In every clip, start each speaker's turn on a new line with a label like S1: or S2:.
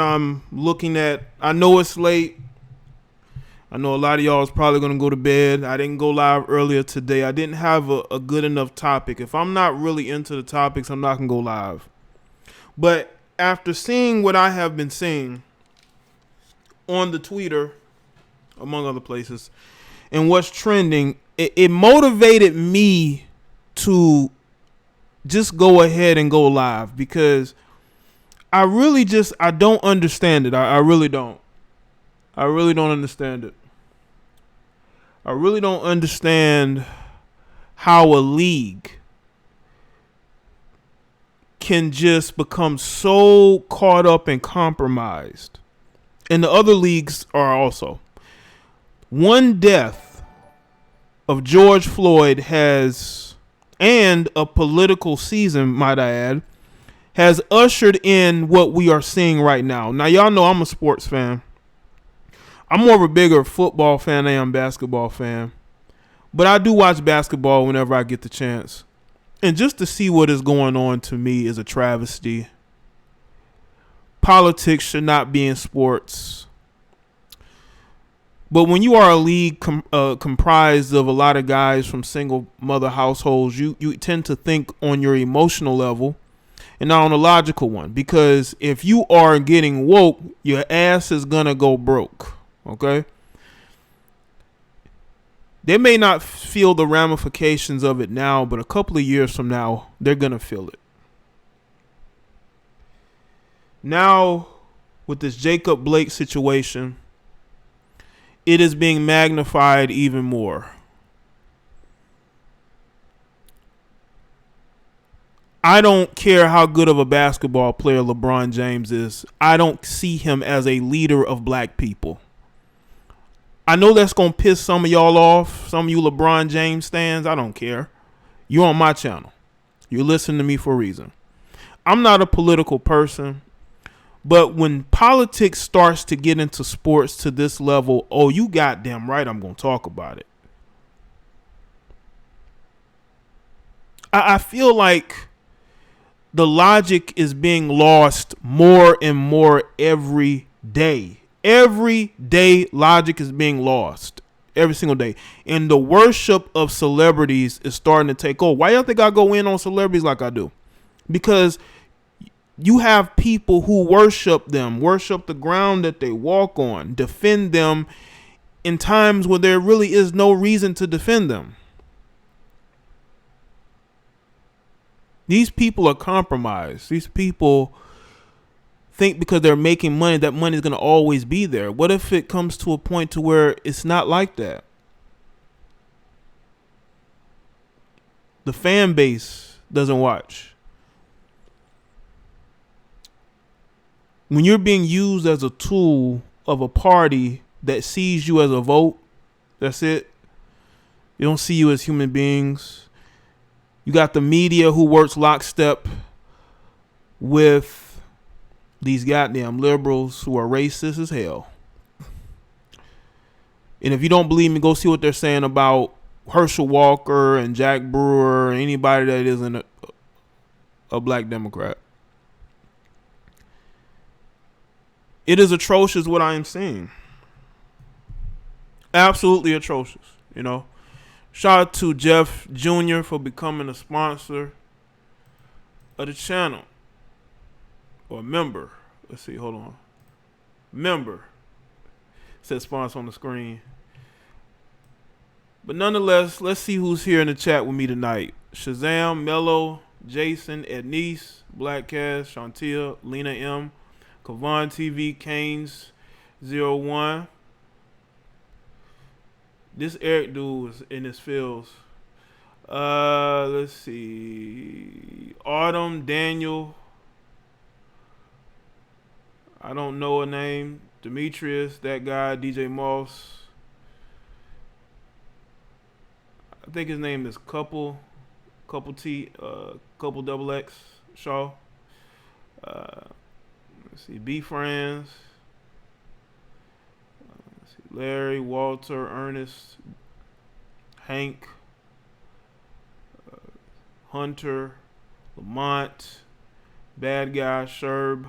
S1: I'm looking at, I know it's late. I know a lot of y'all is probably going to go to bed. I didn't go live earlier today. I didn't have a good enough topic. If I'm not really into the topics, I'm not going to go live. But after seeing what I have been seeing on the Twitter, among other places, and what's trending, it motivated me to just go ahead and go live because I don't understand it. I really don't. I really don't understand it. I really don't understand how a league can just become so caught up and compromised. And the other leagues are also. One death of George Floyd and a political season, might I add, has ushered in what we are seeing right now. Now, y'all know I'm a sports fan. I'm more of a bigger football fan than I am basketball fan. But I do watch basketball whenever I get the chance. And just to see what is going on to me is a travesty. Politics should not be in sports. But when you are a league comprised of a lot of guys from single mother households, you tend to think on your emotional level and not on a logical one. Because if you are getting woke, your ass is going to go broke. Okay? They may not feel the ramifications of it now, but a couple of years from now, they're going to feel it. Now, with this Jacob Blake situation, it is being magnified even more. I don't care how good of a basketball player LeBron James is. I don't see him as a leader of black people. I know that's going to piss some of y'all off, some of you LeBron James stans. I don't care. You're on my channel. You're listening to me for a reason. I'm not a political person. But when politics starts to get into sports to this level, oh, you goddamn right, I'm going to talk about it. I feel like the logic is being lost more and more every day. Every day, logic is being lost. Every single day. And the worship of celebrities is starting to take over. Why y'all think I go in on celebrities like I do? Because you have people who worship them, worship the ground that they walk on, defend them in times where there really is no reason to defend them. These people are compromised. These people think because they're making money, that money is going to always be there. What if it comes to a point to where it's not like that? The fan base doesn't watch. When you're being used as a tool of a party that sees you as a vote, that's it. They don't see you as human beings. You got the media who works lockstep with these goddamn liberals who are racist as hell. And if you don't believe me, go see what they're saying about Herschel Walker and Jack Brewer or anybody that isn't a black Democrat. It is atrocious what I am seeing. Absolutely atrocious, you know. Shout out to Jeff Jr. for becoming a sponsor of the channel. Or member. Let's see, hold on. Member. It says sponsor on the screen. But nonetheless, let's see who's here in the chat with me tonight. Shazam, Mello, Jason, Ednice, Black Cass, Shantia, Lena M, Kavan TV, Canes 01. This Eric dude is in his fields. Let's see. Autumn, Daniel. I don't know a name. Demetrius, that guy, DJ Moss. I think his name is Couple T, Couple Double X Shaw. Let's see, B Friends. Let's see, Larry, Walter, Ernest, Hank, Hunter, Lamont, Bad Guy, Sherb,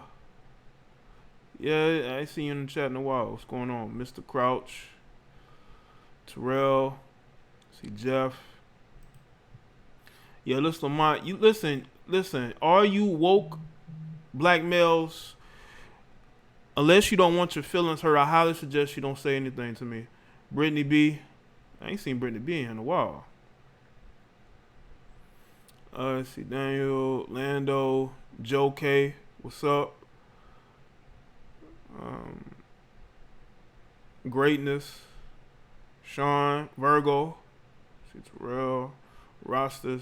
S1: Yeah, I ain't seen you in the chat in a while. What's going on? Mr. Crouch, Terrell, see Jeff. Yeah, listen, Lamont, you listen. Are you woke black males? Unless you don't want your feelings hurt, I highly suggest you don't say anything to me. Brittany B. I ain't seen Brittany B in a while. Let's see, Daniel, Lando, Joe K. What's up? Greatness, Sean, Virgo, see Terrell, Rostas,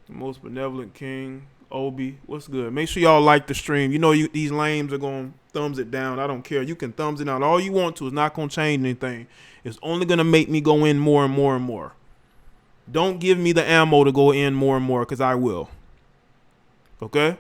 S1: the most benevolent king, Obi. What's good? Make sure y'all like the stream. You know these lames are going to thumbs it down. I don't care. You can thumbs it down all you want to. It's not going to change anything. It's only going to make me go in more and more and more. Don't give me the ammo to go in more and more, because I will. Okay?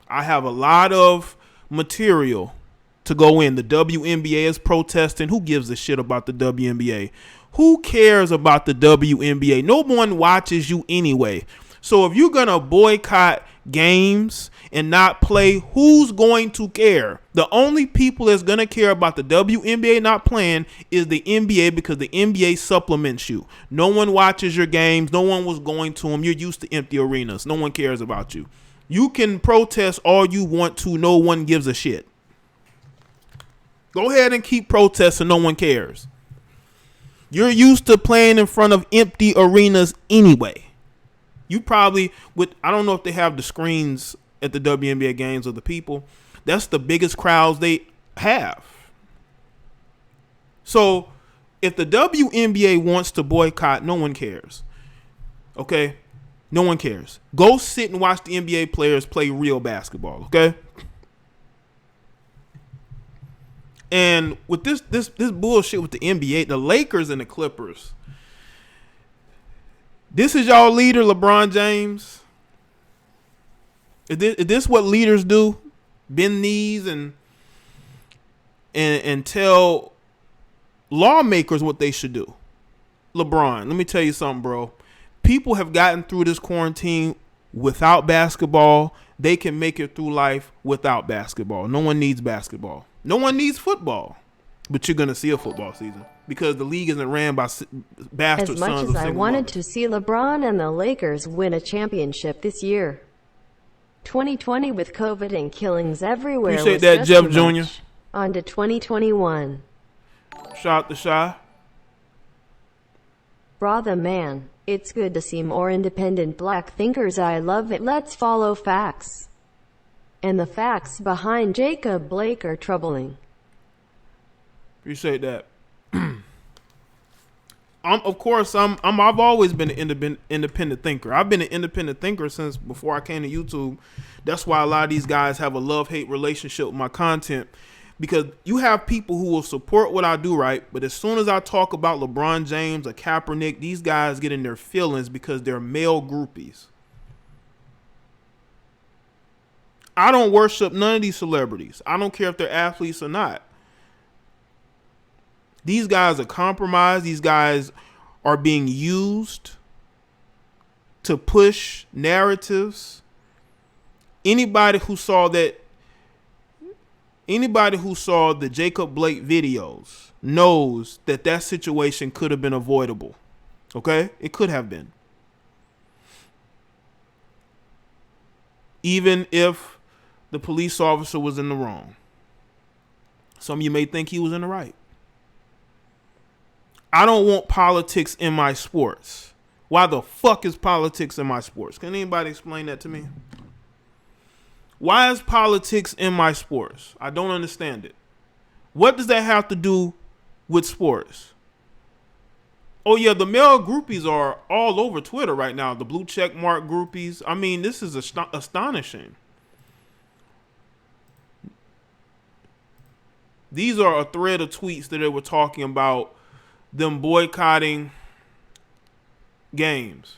S1: I have a lot of material to go in. The WNBA is protesting. Who gives a shit about the WNBA? Who cares about the WNBA? No one watches you anyway. So if you're going to boycott games and not play, who's going to care? The only people that's going to care about the WNBA not playing is the NBA, because the NBA supplements you. No one watches your games. No one was going to them. You're used to empty arenas. No one cares about you. You can protest all you want to. No one gives a shit. Go ahead and keep protesting. No one cares. You're used to playing in front of empty arenas anyway. You probably would. I don't know if they have the screens at the WNBA games of the people. That's the biggest crowds they have. So if the WNBA wants to boycott, no one cares. Okay? No one cares. Go sit and watch the NBA players play real basketball, okay? And with this bullshit with the NBA, the Lakers and the Clippers, this is y'all leader, LeBron James. Is this what leaders do? Bend knees and tell lawmakers what they should do. LeBron, let me tell you something, bro. People have gotten through this quarantine without basketball. They can make it through life without basketball. No one needs basketball. No one needs football. But you're going to see a football season because the league isn't ran by bastard sons of single mothers.
S2: As much as I wanted to see LeBron and the Lakers win a championship this year, 2020 with COVID and killings everywhere
S1: Appreciate
S2: was
S1: that,
S2: just
S1: Jeff
S2: too
S1: Jr.
S2: much. On to 2021.
S1: Shout out to Shy.
S2: Brother man, it's good to see more independent black thinkers. I love it. Let's follow facts. And the facts behind Jacob Blake are troubling.
S1: Appreciate that. I've always been an independent thinker. I've been an independent thinker since before I came to YouTube. That's why a lot of these guys have a love-hate relationship with my content, because you have people who will support what I do, right? But as soon as I talk about LeBron James or Kaepernick, these guys get in their feelings because they're male groupies. I don't worship none of these celebrities. I don't care if they're athletes or not. These guys are compromised. These guys are being used to push narratives. Anybody who saw the Jacob Blake videos knows that situation could have been avoidable. Okay? It could have been. Even if the police officer was in the wrong. Some of you may think he was in the right. I don't want politics in my sports. Why the fuck is politics in my sports? Can anybody explain that to me? Why is politics in my sports? I don't understand it. What does that have to do with sports? Oh yeah, the male groupies are all over Twitter right now. The blue check mark groupies. I mean, this is astonishing. These are a thread of tweets that they were talking about them boycotting games.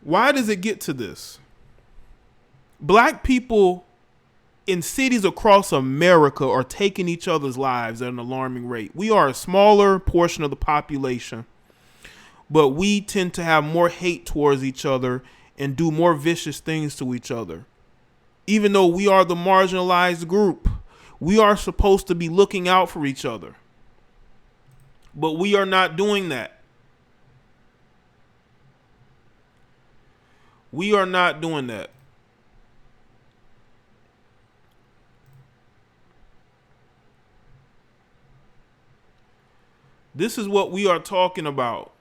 S1: Why does it get to this? Black people in cities across America are taking each other's lives at an alarming rate. We are a smaller portion of the population. but we tend to have more hate towards each other and do more vicious things to each other. Even though we are the marginalized group, we are supposed to be looking out for each other. But we are not doing that. We are not doing that. This is what we are talking about.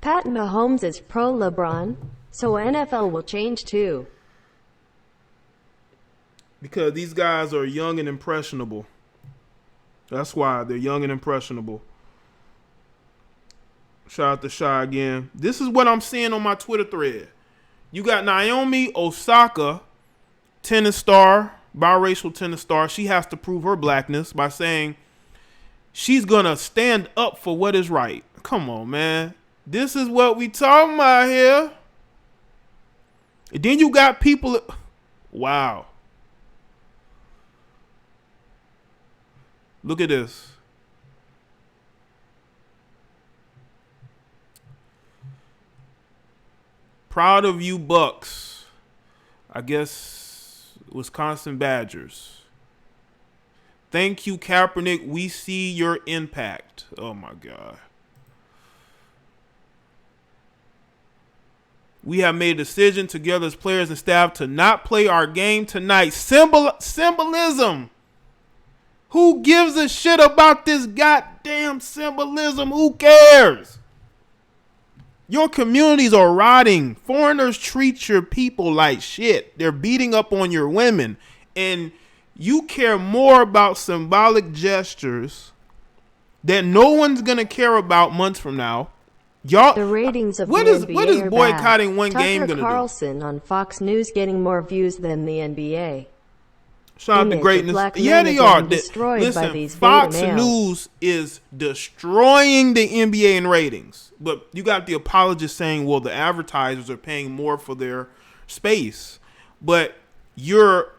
S2: Pat Mahomes is pro LeBron, so NFL will change too.
S1: Because these guys are young and impressionable. That's why they're young and impressionable. Shout out to Shy again. This is what I'm seeing on my Twitter thread. You got Naomi Osaka, tennis star, biracial tennis star. She has to prove her blackness by saying she's going to stand up for what is right. Come on, man. This is what we talking about here. And then you got people. Wow. Look at this. Proud of you, Bucks. I guess Wisconsin Badgers. Thank you, Kaepernick. We see your impact. Oh, my God. We have made a decision together as players and staff to not play our game tonight. Symbolism. Who gives a shit about this goddamn symbolism? Who cares? Your communities are rotting. Foreigners treat your people like shit. They're beating up on your women. And you care more about symbolic gestures that no one's going to care about months from now. Y'all,
S2: the ratings of
S1: what
S2: the
S1: is
S2: NBA
S1: boycotting
S2: bad.
S1: one
S2: Tucker
S1: game going to do?
S2: Carlson on Fox News getting more views than the NBA.
S1: Shout out to greatness. Yeah, they are. Listen, Fox News is destroying the NBA in ratings. But you got the apologists saying, well, the advertisers are paying more for their space. But you're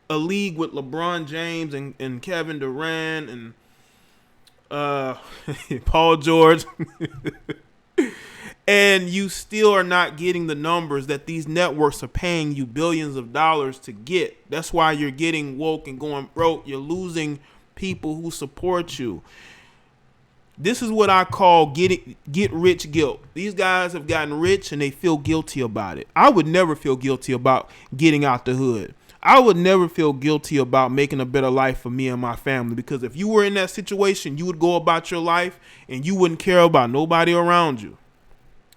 S1: a league with LeBron James and Kevin Durant and Paul George. And you still are not getting the numbers that these networks are paying you billions of dollars to get. That's why you're getting woke and going broke. You're losing people who support you. This is what I call get rich guilt. These guys have gotten rich and they feel guilty about it. I would never feel guilty about getting out the hood. I would never feel guilty about making a better life for me and my family, because if you were in that situation, you would go about your life and you wouldn't care about nobody around you.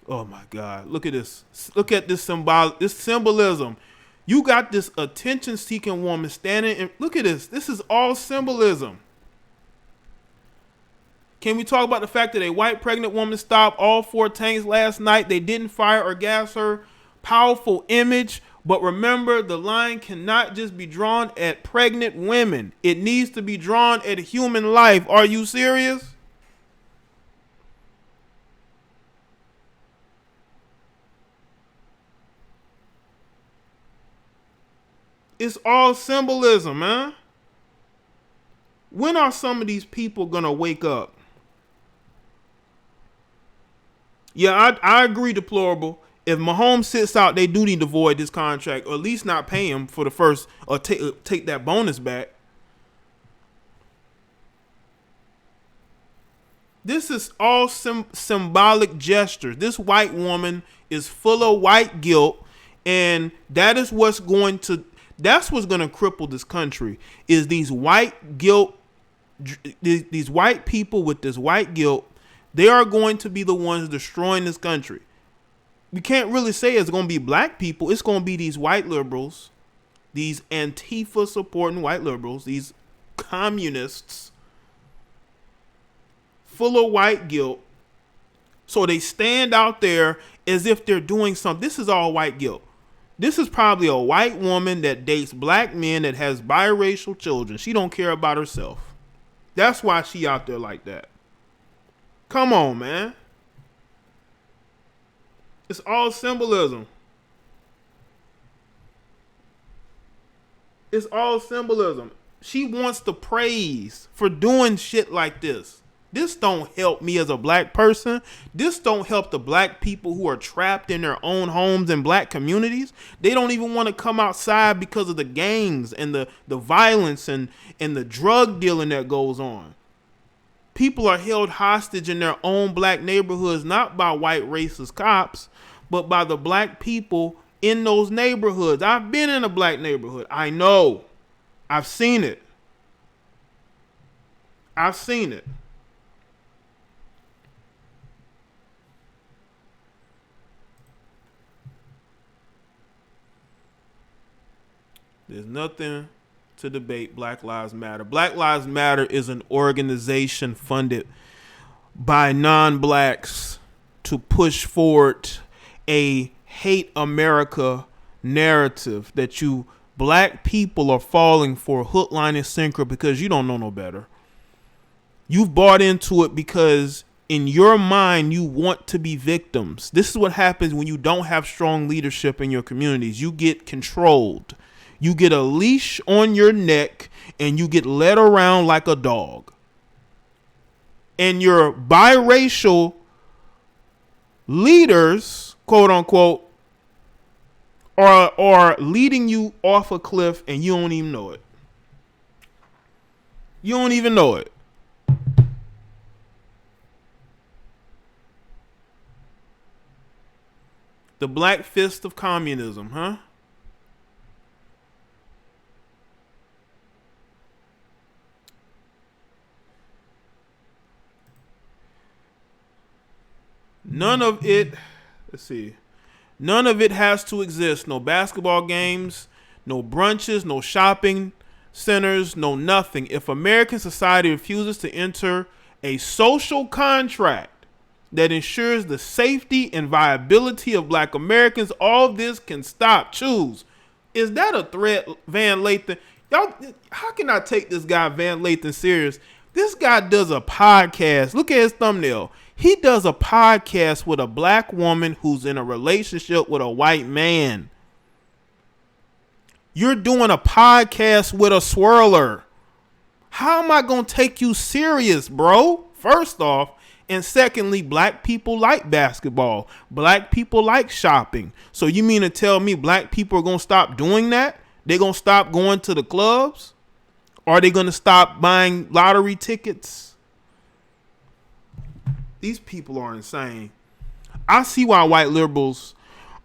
S1: Oh my God. Look at this. Look at this symbolism. You got this attention-seeking woman standing and look at this. This is all symbolism. Can we talk about the fact that a white pregnant woman stopped all 4 tanks last night? They didn't fire or gas her. Powerful image. But remember, the line cannot just be drawn at pregnant women. It needs to be drawn at human life. Are you serious? It's all symbolism, man. When are some of these people going to wake up? Yeah, I agree, deplorable. If Mahomes sits out, they do need to void this contract, or at least not pay him for the first, or take that bonus back. This is all symbolic gestures. This white woman is full of white guilt, and that's what's going to cripple this country, is these white guilt, these white people with this white guilt. They are going to be the ones destroying this country. We can't really say it's going to be black people. It's going to be these white liberals, these Antifa supporting white liberals, these communists full of white guilt. So they stand out there as if they're doing something. This is all white guilt. This is probably a white woman that dates black men, that has biracial children. She don't care about herself. That's why she out there like that. Come on, man. It's all symbolism. It's all symbolism. She wants the praise for doing shit like this. This don't help me as a black person. This don't help the black people who are trapped in their own homes and black communities. They don't even want to come outside because of the gangs and the violence and the drug dealing that goes on. People are held hostage in their own black neighborhoods, not by white racist cops, but by the black people in those neighborhoods. I've been in a black neighborhood. I know. I've seen it. I've seen it. There's nothing to debate Black Lives Matter. Black Lives Matter is an organization funded by non-blacks to push forward a hate America narrative that you black people are falling for hook, line, and sinker because you don't know no better. You've bought into it because in your mind you want to be victims. This is what happens when you don't have strong leadership in your communities. You get controlled. You get a leash on your neck and you get led around like a dog. And your biracial leaders, quote unquote, are leading you off a cliff and you don't even know it. You don't even know it. The black fist of communism, huh? None of it, let's see. None of it has to exist. No basketball games, no brunches, no shopping centers, no nothing. If American society refuses to enter a social contract that ensures the safety and viability of black Americans, all this can stop. Choose. Is that a threat, Van Lathan? Y'all, how can I take this guy Van Lathan serious? This guy does a podcast. Look at his thumbnail. He does a podcast with a black woman who's in a relationship with a white man. You're doing a podcast with a swirler. How am I going to take you serious, bro? First off. And secondly, black people like basketball. Black people like shopping. So you mean to tell me black people are going to stop doing that? They're going to stop going to the clubs? Are they going to stop buying lottery tickets? These people are insane. I see why white liberals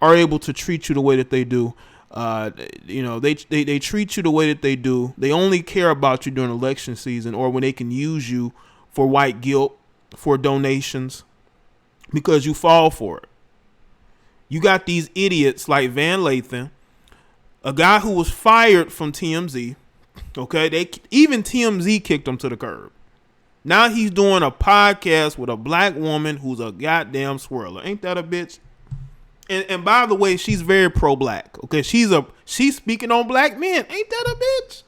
S1: are able to treat you the way that they do. They treat you the way that they do. They only care about you during election season or when they can use you for white guilt, for donations, because you fall for it. You got these idiots like Van Lathan, a guy who was fired from TMZ. Okay, even TMZ kicked him to the curb. Now he's doing a podcast with a black woman who's a goddamn swirler. Ain't that a bitch? And by the way, she's very pro-black. Okay, she's speaking on black men. Ain't that a bitch?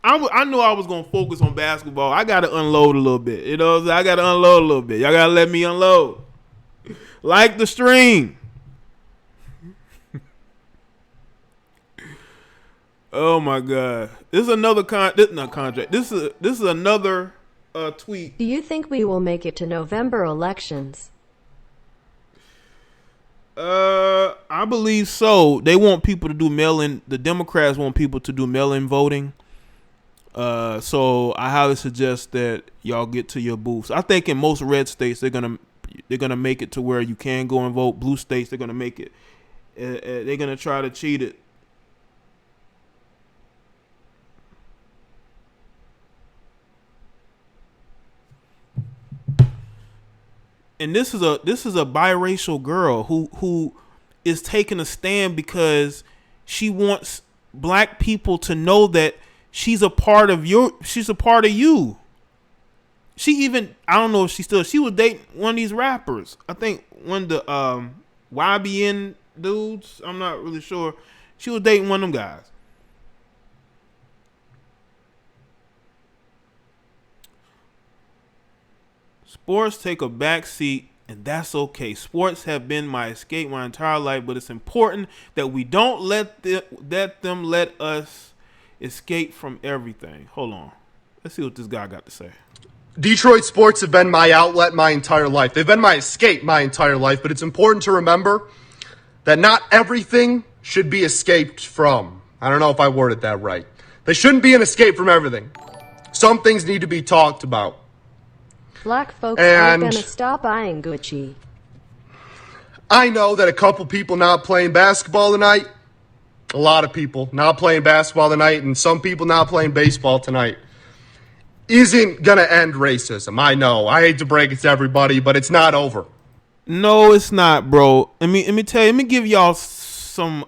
S1: I knew I was gonna focus on basketball. I gotta unload a little bit. You know, I gotta unload a little bit. Y'all gotta let me unload. Like the stream. Oh my God! This is another contract. This is another tweet.
S2: Do you think we will make it to November elections?
S1: I believe so. They want people to do mail-in. The Democrats want people to do mail-in voting. So I highly suggest that y'all get to your booths. I think in most red states they're gonna make it to where you can go and vote. Blue states they're gonna make it. They're gonna try to cheat it. And this is a biracial girl who is taking a stand because she wants black people to know that she's a part of you. She even, I don't know if she was dating one of these rappers. I think one of the YBN dudes. I'm not really sure. She was dating one of them guys. Sports take a back seat And that's okay. Sports have been my escape my entire life, but it's important that we don't let them let us escape from everything. Hold on. Let's see what this guy got to say.
S3: Detroit sports have been my outlet my entire life. They've been my escape my entire life, but it's important to remember that not everything should be escaped from. I don't know if I worded that right. They shouldn't be an escape from everything. Some things need to be talked about.
S2: Black folks aren't gonna stop buying Gucci.
S3: I know that a couple people not playing basketball tonight, a lot of people not playing basketball tonight, and some people not playing baseball tonight isn't going to end racism. I know. I hate to break it to everybody, but it's not over.
S1: No, it's not, bro. Let me tell you, let me give y'all some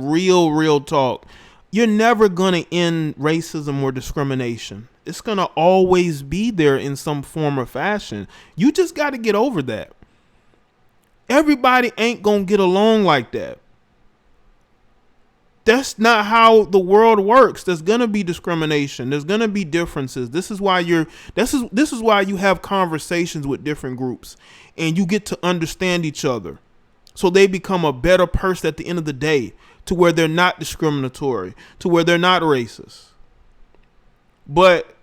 S1: real talk. You're never going to end racism or discrimination. It's going to always be there in some form or fashion. You just got to get over that. Everybody ain't going to get along like that. That's not how the world works. There's gonna be discrimination. There's gonna be differences. This is why you have conversations with different groups, and you get to understand each other, so they become a better person at the end of the day, to where they're not discriminatory, to where they're not racist. But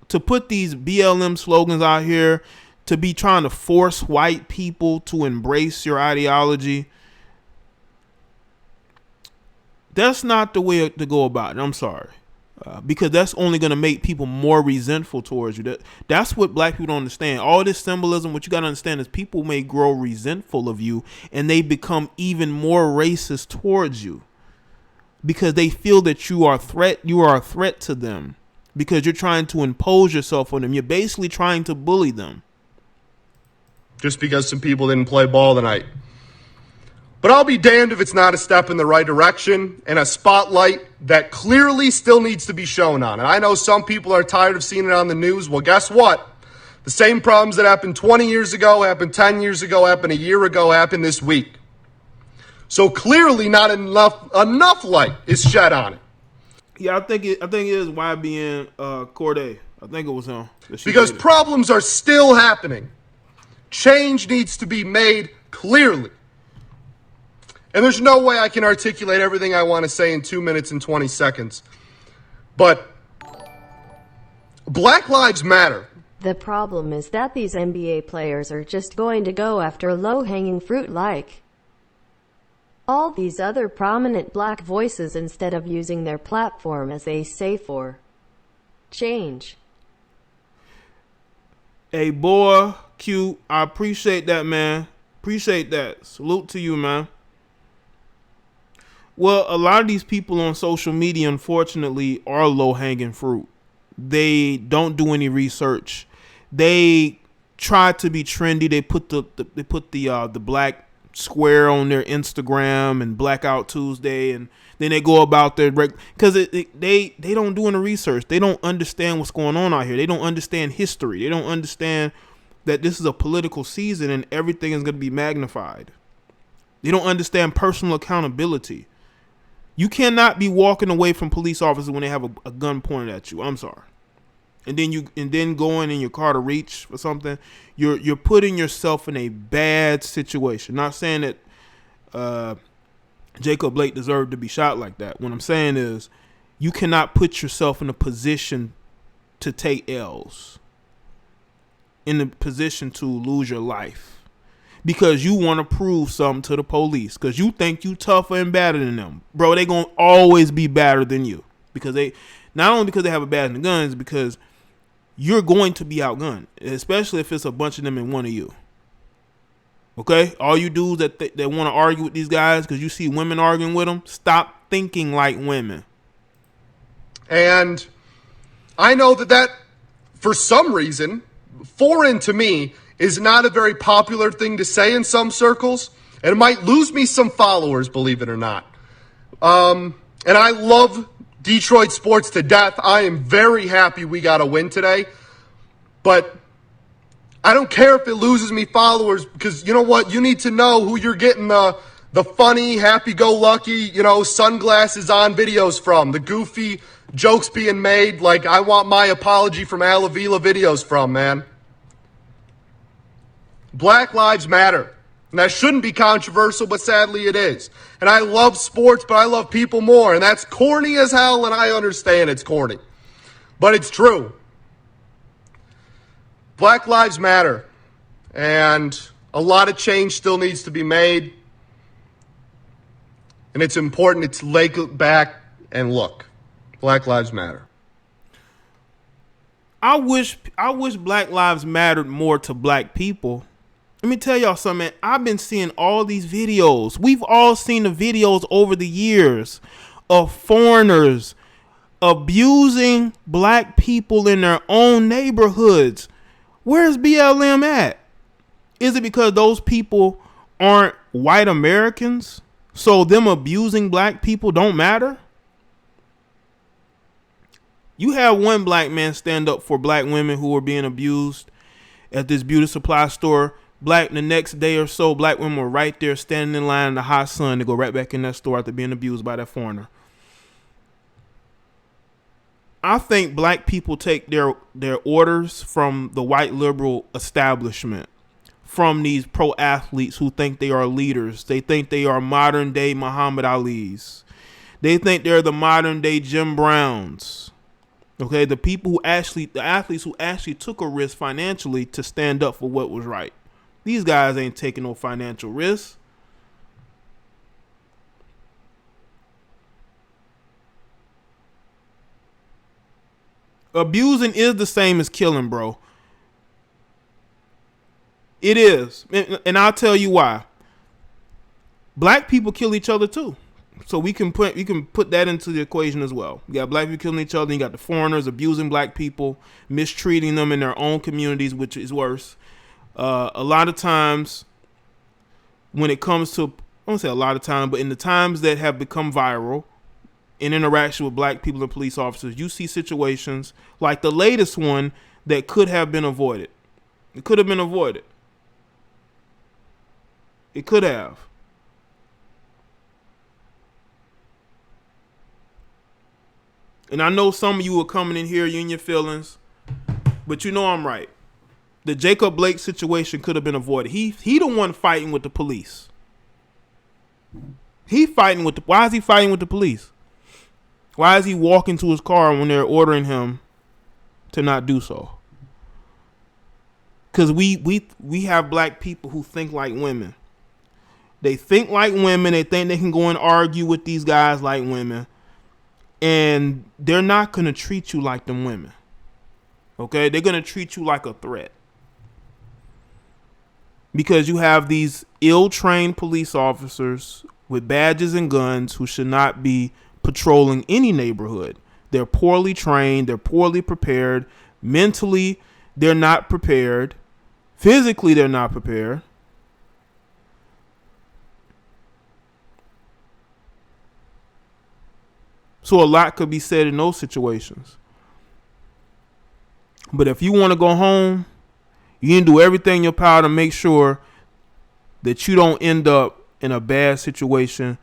S1: to put these BLM slogans out here, to be trying to force white people to embrace your ideology, that's not the way to go about it. I'm sorry. Because that's only going to make people more resentful towards you. That's what black people don't understand. All this symbolism, what you got to understand is people may grow resentful of you, and they become even more racist towards you because they feel that you are a threat to them because you're trying to impose yourself on them. You're basically trying to bully them.
S3: Just because some people didn't play ball tonight. But I'll be damned if it's not a step in the right direction and a spotlight that clearly still needs to be shown on. And I know some people are tired of seeing it on the news. Well, guess what? The same problems that happened 20 years ago, happened 10 years ago, happened a year ago, happened this week. So clearly not enough light is shed on it.
S1: Yeah, I think it is YBN Corday. I think it was him.
S3: Because problems are still happening. Change needs to be made clearly. And there's no way I can articulate everything I want to say in 2 minutes and 20 seconds. But Black Lives Matter.
S2: The problem is that these NBA players are just going to go after low-hanging fruit like all these other prominent black voices instead of using their platform as a say for change.
S1: Hey, boy, Q, I appreciate that, man. Appreciate that. Salute to you, man. Well, a lot of these people on social media, unfortunately, are low-hanging fruit. They don't do any research. They try to be trendy. They put the black square on their Instagram and Blackout Tuesday, and then they go about their because they don't do any research. They don't understand what's going on out here. They don't understand history. They don't understand that this is a political season and everything is going to be magnified. They don't understand personal accountability. You cannot be walking away from police officers when they have a gun pointed at you. I'm sorry. And then going in your car to reach for something. You're putting yourself in a bad situation. Not saying that Jacob Blake deserved to be shot like that. What I'm saying is you cannot put yourself in a position to take L's, in a position to lose your life. Because you want to prove something to the police. Because you think you tougher and better than them. Bro, they going to always be better than you. Because not only because they have a badge and guns, because you're going to be outgunned. Especially if it's a bunch of them and one of you. Okay? All you dudes that want to argue with these guys because you see women arguing with them, stop thinking like women.
S3: And I know that for some reason, foreign to me, is not a very popular thing to say in some circles, and it might lose me some followers, believe it or not. And I love Detroit sports to death. I am very happy we got a win today, but I don't care if it loses me followers, because you know what? You need to know who you're getting the funny, happy-go-lucky, sunglasses on videos from, the goofy jokes being made like I want my apology from Al Avila videos from, man. Black Lives Matter. And that shouldn't be controversial, but sadly it is. And I love sports, but I love people more. And that's corny as hell, and I understand it's corny. But it's true. Black Lives Matter. And a lot of change still needs to be made. And it's important to look back and look. Black Lives Matter.
S1: I wish Black Lives mattered more to black people. Let me tell y'all something, man. I've been seeing all these videos. We've all seen the videos over the years of foreigners abusing black people in their own neighborhoods. Where's BLM at? Is it because those people aren't white Americans? So them abusing black people don't matter? You have one black man stand up for black women who were being abused at this beauty supply store. The next day or so, black women were right there standing in line in the hot sun to go right back in that store after being abused by that foreigner. I think black people take their orders from the white liberal establishment, from these pro athletes who think they are leaders. They think they are modern day Muhammad Ali's. They think they're the modern day Jim Browns. Okay, the athletes who actually took a risk financially to stand up for what was right. These guys ain't taking no financial risks. Abusing is the same as killing, bro. It is. And I'll tell you why. Black people kill each other too. So we can put that into the equation as well. You got black people killing each other. You got the foreigners abusing black people, mistreating them in their own communities, which is worse. A lot of times when it comes to, I won't say a lot of time, but in the times that have become viral in interaction with black people and police officers, you see situations like the latest one that could have been avoided. It could have been avoided. It could have. And I know some of you are coming in here, you in your feelings, but you know I'm right. The Jacob Blake situation could have been avoided. He the one fighting with the police. Why is he fighting with the police? Why is he walking to his car when they're ordering him to not do so? Because we have black people who think like women. They think like women. They think they can go and argue with these guys like women. And they're not going to treat you like them women. Okay? They're going to treat you like a threat. Because you have these ill-trained police officers with badges and guns who should not be patrolling any neighborhood. They're poorly trained. They're poorly prepared. Mentally, they're not prepared. Physically, they're not prepared. So a lot could be said in those situations. But if you want to go home, you can do everything in your power to make sure that you don't end up in a bad situation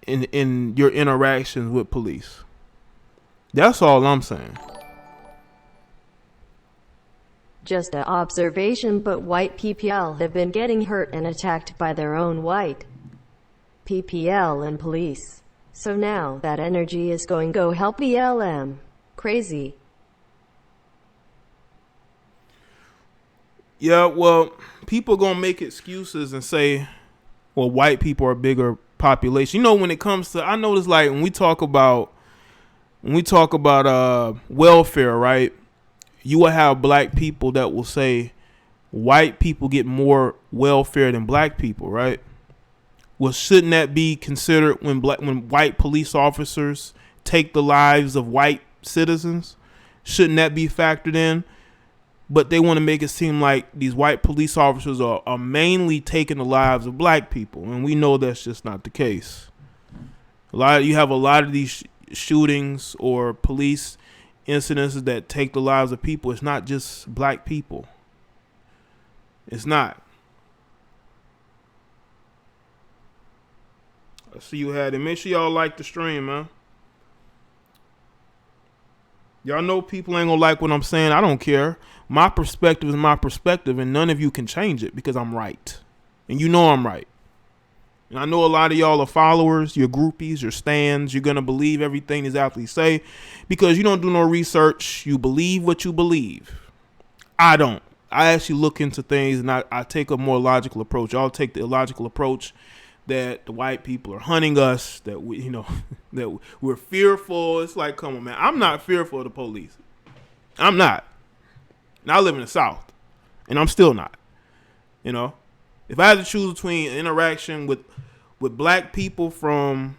S1: in your interactions with police. That's all I'm saying.
S2: Just an observation, but white PPL have been getting hurt and attacked by their own white PPL and police. So now that energy is going go help BLM. Crazy.
S1: Yeah, well, people gonna make excuses and say, well, white people are a bigger population. You know, when it comes to, I notice like when we talk about welfare, right? You will have black people that will say white people get more welfare than black people, right? Well, shouldn't that be considered when white police officers take the lives of white citizens? Shouldn't that be factored in? But they want to make it seem like these white police officers are mainly taking the lives of black people, and we know that's just not the case. You have a lot of these shootings or police incidences that take the lives of people. It's not just black people. It's not. I see you had it. Make sure y'all like the stream, man. Y'all know people ain't gonna like what I'm saying. I don't care. My perspective is my perspective, and none of you can change it because I'm right. And you know I'm right. And I know a lot of y'all are followers, your groupies, your stands. You're going to believe everything these athletes say because you don't do no research. You believe what you believe. I don't. I actually look into things, and I take a more logical approach. I'll take the illogical approach that the white people are hunting us, that we, that we're fearful. It's like, come on, man. I'm not fearful of the police. I'm not. And I live in the South, and I'm still not. If I had to choose between interaction with black people from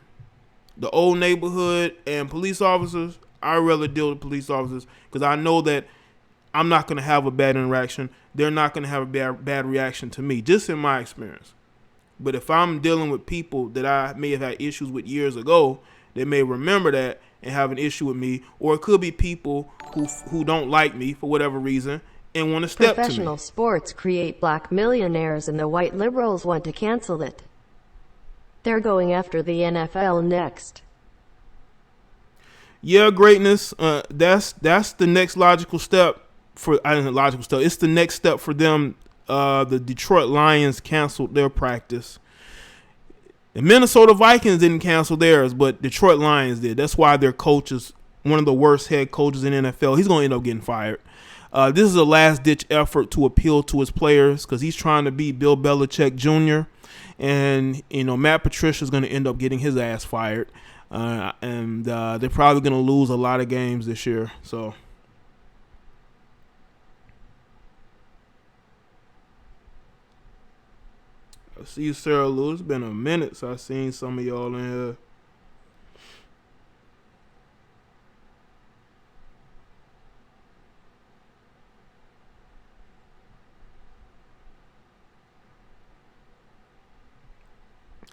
S1: the old neighborhood and police officers, I'd rather deal with police officers because I know that I'm not going to have a bad interaction. They're not going to have a bad reaction to me, just in my experience. But if I'm dealing with people that I may have had issues with years ago, they may remember that and have an issue with me, or it could be people who don't like me for whatever reason and want to step to me.
S2: Professional sports create black millionaires, and the white liberals want to cancel it. They're going after the NFL next.
S1: Yeah, greatness. That's the next logical step for. It's the next step for them. The Detroit Lions canceled their practice. The Minnesota Vikings didn't cancel theirs, but Detroit Lions did. That's why their coach is one of the worst head coaches in NFL. He's going to end up getting fired. This is a last-ditch effort to appeal to his players because he's trying to beat Bill Belichick Jr. And, Matt Patricia is going to end up getting his ass fired. And they're probably going to lose a lot of games this year. So, I see you, Sarah Lou. It's been a minute since I've seen some of y'all in here.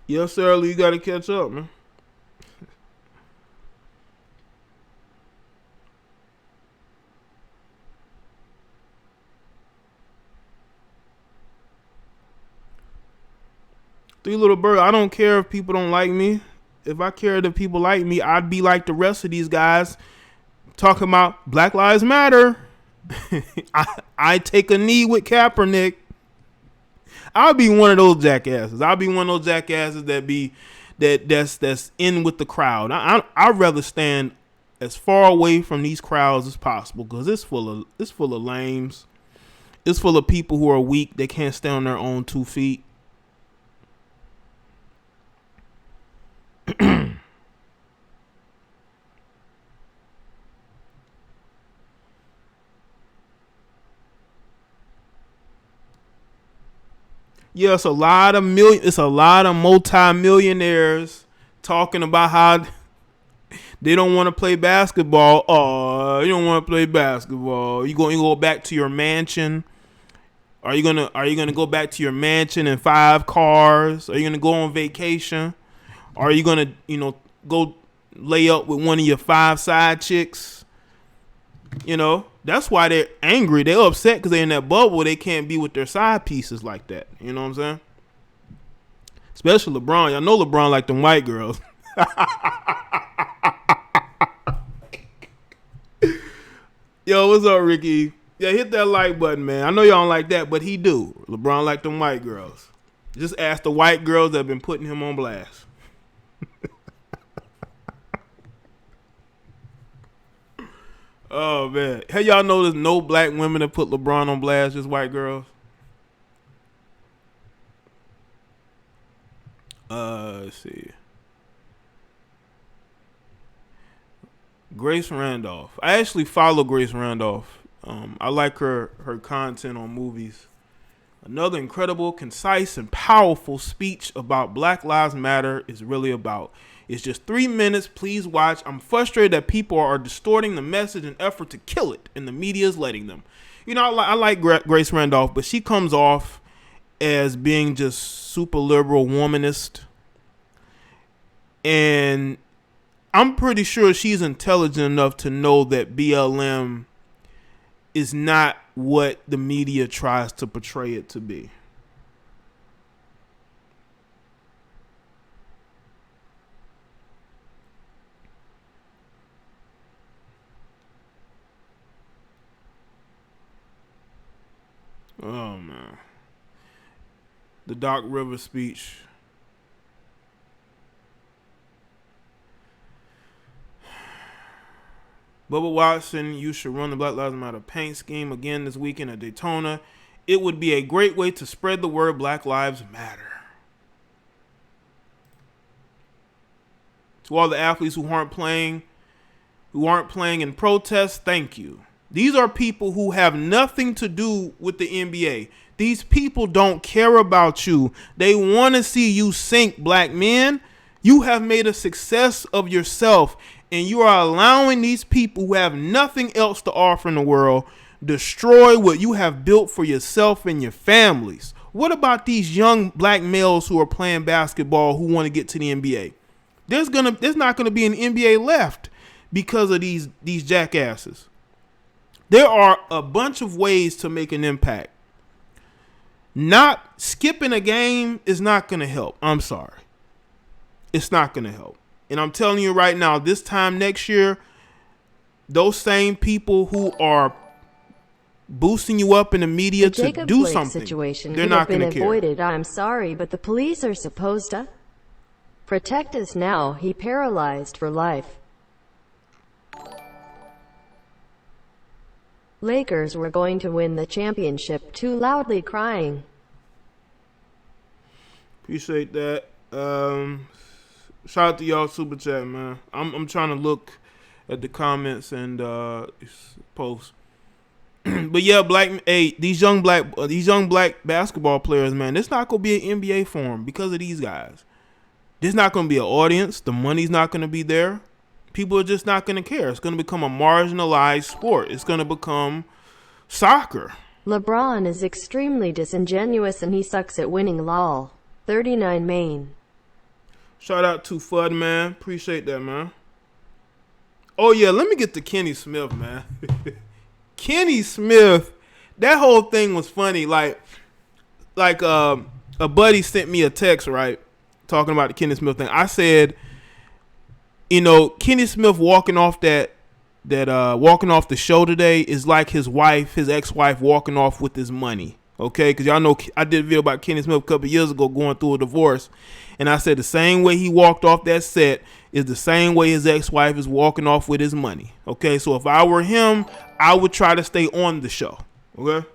S1: Yes, Sarah Lee, you got to catch up, man. Three Little Bird, I don't care if people don't like me. If I cared if people like me, I'd be like the rest of these guys talking about Black Lives Matter. I take a knee with Kaepernick. I'll be one of those jackasses. I'll be one of those jackasses that's in with the crowd. I'd rather stand as far away from these crowds as possible because it's full of lames. It's full of people who are weak. They can't stand on their own 2 feet. Yeah, it's a lot of multi-millionaires talking about how they don't want to play basketball. Oh, you don't want to play basketball. You go back to your mansion. Are you gonna go back to your mansion in 5 cars? Are you gonna go on vacation? Are you gonna go lay up with one of your 5 side chicks? That's why they're angry. They're upset because they're in that bubble. They can't be with their side pieces like that. You know what I'm saying? Especially LeBron. Y'all know LeBron like them white girls. Yo, what's up, Ricky? Yeah, hit that like button, man. I know y'all don't like that, but he do. LeBron like them white girls. Just ask the white girls that have been putting him on blast. Oh, man. Hey, y'all noticed no black women that put LeBron on blast, just white girls? Let's see. Grace Randolph. I actually follow Grace Randolph. I like her content on movies. Another incredible, concise, and powerful speech about Black Lives Matter is really about. It's just 3 minutes. Please watch. I'm frustrated that people are distorting the message in effort to kill it, and the media is letting them. I like Grace Randolph, but she comes off as being just super liberal womanist. And I'm pretty sure she's intelligent enough to know that BLM is not what the media tries to portray it to be. The Doc Rivers speech. Bubba Watson, you should run the Black Lives Matter paint scheme again this weekend at Daytona. It would be a great way to spread the word Black Lives Matter. To all the athletes who aren't playing in protest, thank you. These are people who have nothing to do with the NBA. These people don't care about you. They want to see you sink, black men. You have made a success of yourself, and you are allowing these people who have nothing else to offer in the world destroy what you have built for yourself and your families. What about these young black males who are playing basketball who want to get to the NBA? There's not gonna be an NBA left because of these jackasses. There are a bunch of ways to make an impact. Not skipping a game is not gonna help. I'm sorry. It's not gonna help. And I'm telling you right now, this time next year, those same people who are boosting you up in the media to do something, they're not going to care.
S2: Avoided. I'm sorry, but the police are supposed to protect us now. He paralyzed for life. Lakers were going to win the championship, too loudly crying.
S1: Appreciate that. Shout out to y'all super chat, man. I'm trying to look at the comments and posts. But yeah, these young black basketball players, man, it's not gonna be an NBA for them because of these guys. There's not gonna be an audience. The money's not gonna be there. People are just not gonna care. It's gonna become a marginalized sport. It's gonna become soccer.
S2: LeBron is extremely disingenuous and he sucks at winning. Lol. 39 Maine.
S1: Shout out to Fudd, man. Appreciate that, man. Oh yeah, let me get to Kenny Smith, man. Kenny Smith, that whole thing was funny. Like a buddy sent me a text, right, talking about the Kenny Smith thing. I said, you know, Kenny Smith walking off walking off the show today is like his ex-wife walking off with his money. Okay, because y'all know I did a video about Kenny Smith a couple years ago going through a divorce, and I said the same way he walked off that set is the same way his ex-wife is walking off with his money. Okay, so if I were him, I would try to stay on the show. Okay?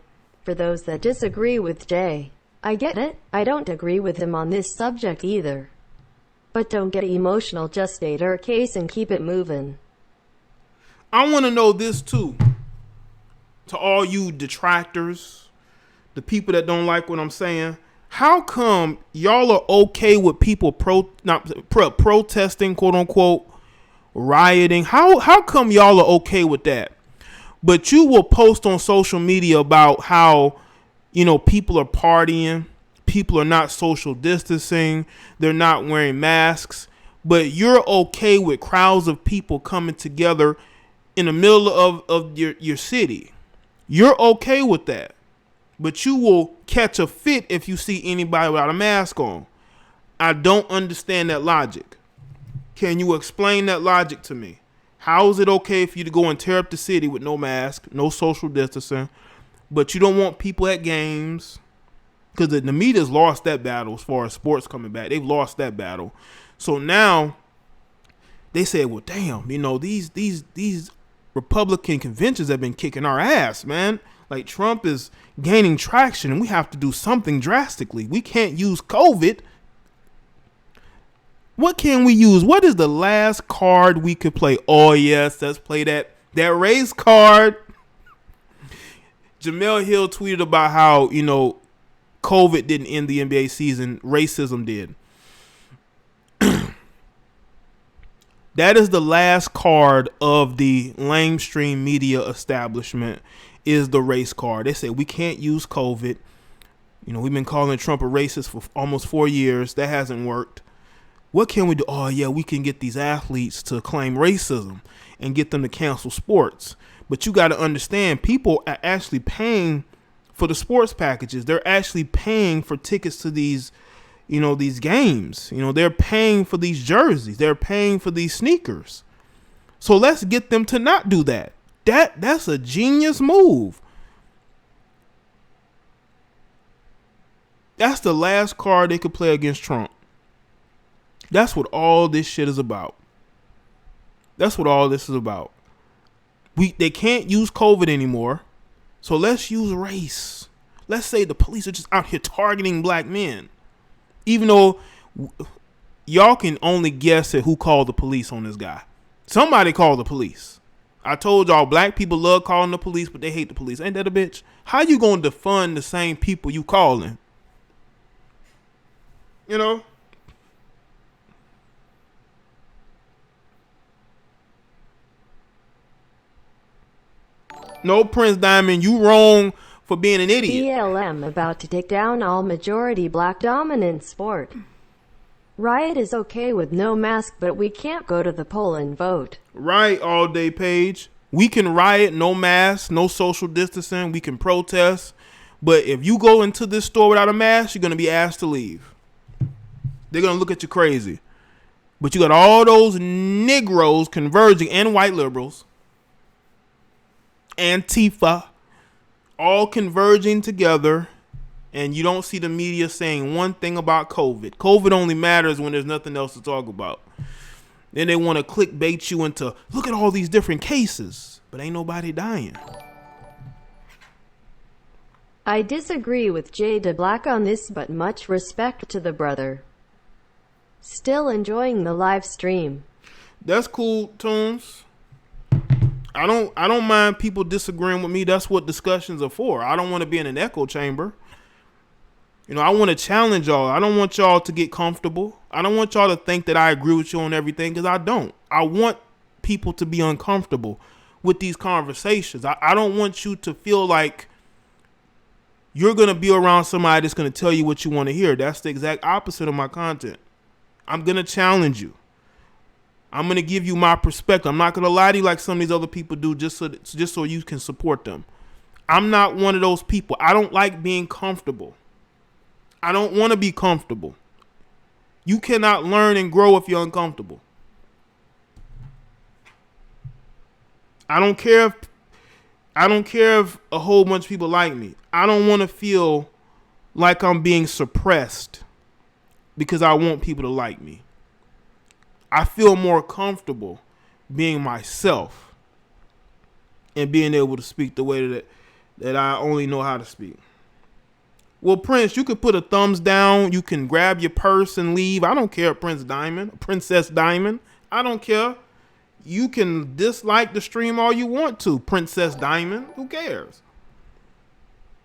S2: For those that disagree with Jay, I get it. I don't agree with him on this subject either. But don't get emotional, just state our case and keep it moving.
S1: I want to know this too. To all you detractors, the people that don't like what I'm saying, how come y'all are okay with people protesting, quote unquote, rioting? How come y'all are okay with that? But you will post on social media about how, you know, people are partying, people are not social distancing, they're not wearing masks, but you're okay with crowds of people coming together in the middle of your city. You're okay with that. But you will catch a fit if you see anybody without a mask on. I don't understand that logic. Can you explain that logic to me? How is it okay for you to go and tear up the city with no mask, no social distancing, but you don't want people at games? Because the media's lost that battle as far as sports coming back. They've lost that battle. So now they said, well, damn, you know, these Republican conventions have been kicking our ass, man. Like, Trump is gaining traction and we have to do something drastically. We can't use COVID. What can we use? What is the last card we could play? Oh, yes, let's play that race card. Jamel Hill tweeted about how, you know, COVID didn't end the NBA season. Racism did. That is the last card of the lamestream media establishment, is the race card. They say we can't use COVID. You know, we've been calling Trump a racist for almost 4 years. That hasn't worked. What can we do? Oh, yeah, we can get these athletes to claim racism and get them to cancel sports. But you got to understand, people are actually paying for the sports packages. They're actually paying for tickets to these, you know, these games. You know, they're paying for these jerseys. They're paying for these sneakers. So let's get them to not do that. That's a genius move. That's the last card they could play against Trump. That's what all this shit is about. That's what all this is about. They can't use COVID anymore, so let's use race. Let's say the police are just out here targeting black men. Even though y'all can only guess at who called the police on this guy. Somebody called the police. I told y'all black people love calling the police, but they hate the police. Ain't that a bitch? How you gonna defund the same people you calling? You know? No, Prince Diamond, you wrong for being an idiot.
S2: BLM about to take down all majority black dominant sport. Riot is okay with no mask, but we can't go to the poll and vote.
S1: Right, All Day Page. We can riot, no mask, no social distancing. We can protest. But if you go into this store without a mask, you're going to be asked to leave. They're going to look at you crazy. But you got all those Negroes converging and white liberals, Antifa, all converging together, and you don't see the media saying one thing about COVID. COVID only matters when there's nothing else to talk about. Then they want to clickbait you into, look at all these different cases, but ain't nobody dying.
S2: I disagree with JDBlack on this, but much respect to the brother. Still enjoying the live stream.
S1: That's cool, Tunes. I don't mind people disagreeing with me. That's what discussions are for. I don't want to be in an echo chamber. You know, I want to challenge y'all. I don't want y'all to get comfortable. I don't want y'all to think that I agree with you on everything, because I don't. I want people to be uncomfortable with these conversations. I don't want you to feel like you're going to be around somebody that's going to tell you what you want to hear. That's the exact opposite of my content. I'm going to challenge you. I'm going to give you my perspective. I'm not going to lie to you like some of these other people do just so you can support them. I'm not one of those people. I don't like being comfortable. I don't want to be comfortable. You cannot learn and grow if you're uncomfortable. I don't care if a whole bunch of people like me. I don't want to feel like I'm being suppressed because I want people to like me. I feel more comfortable being myself and being able to speak the way that I only know how to speak. Well, Prince, you could put a thumbs down. You can grab your purse and leave. I don't care, Princess Diamond. I don't care. You can dislike the stream all you want to, Princess Diamond. Who cares?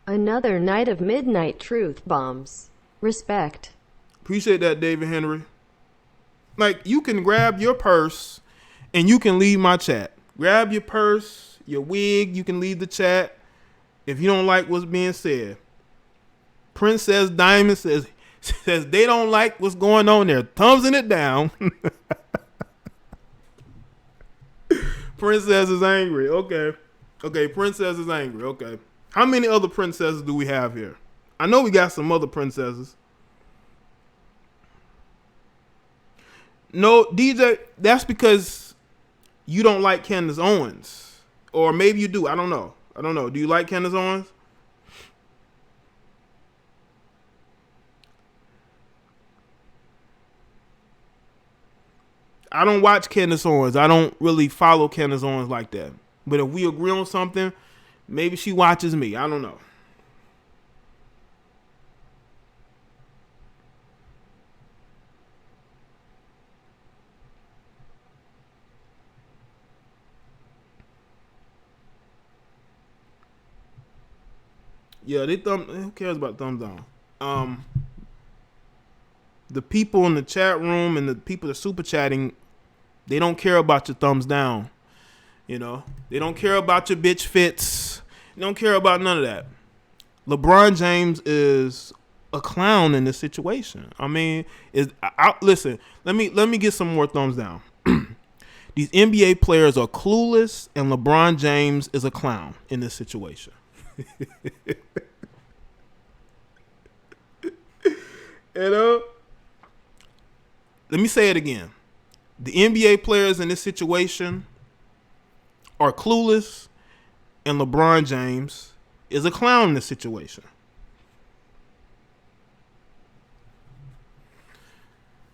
S2: Another night of midnight truth bombs. Respect.
S1: Appreciate that, David Henry. Like, you can grab your purse and you can leave my chat. Grab your purse, your wig, you can leave the chat if you don't like what's being said. Princess Diamond says they don't like what's going on there. Thumbsing it down. Princess is angry. Okay, Princess is angry. Okay. How many other princesses do we have here? I know we got some other princesses. No, DJ, that's because you don't like Candace Owens. Or maybe you do. I don't know. Do you like Candace Owens? I don't watch Candace Owens. I don't really follow Candace Owens like that. But if we agree on something, maybe she watches me. I don't know. Yeah, who cares about thumbs down? The people in the chat room and the people that are super chatting, they don't care about your thumbs down. You know, they don't care about your bitch fits. They don't care about none of that. LeBron James is a clown in this situation. I mean, listen, let me get some more thumbs down. These NBA players are clueless, and LeBron James is a clown in this situation. You know, let me say it again. The NBA players in this situation are clueless, and LeBron James is a clown in this situation.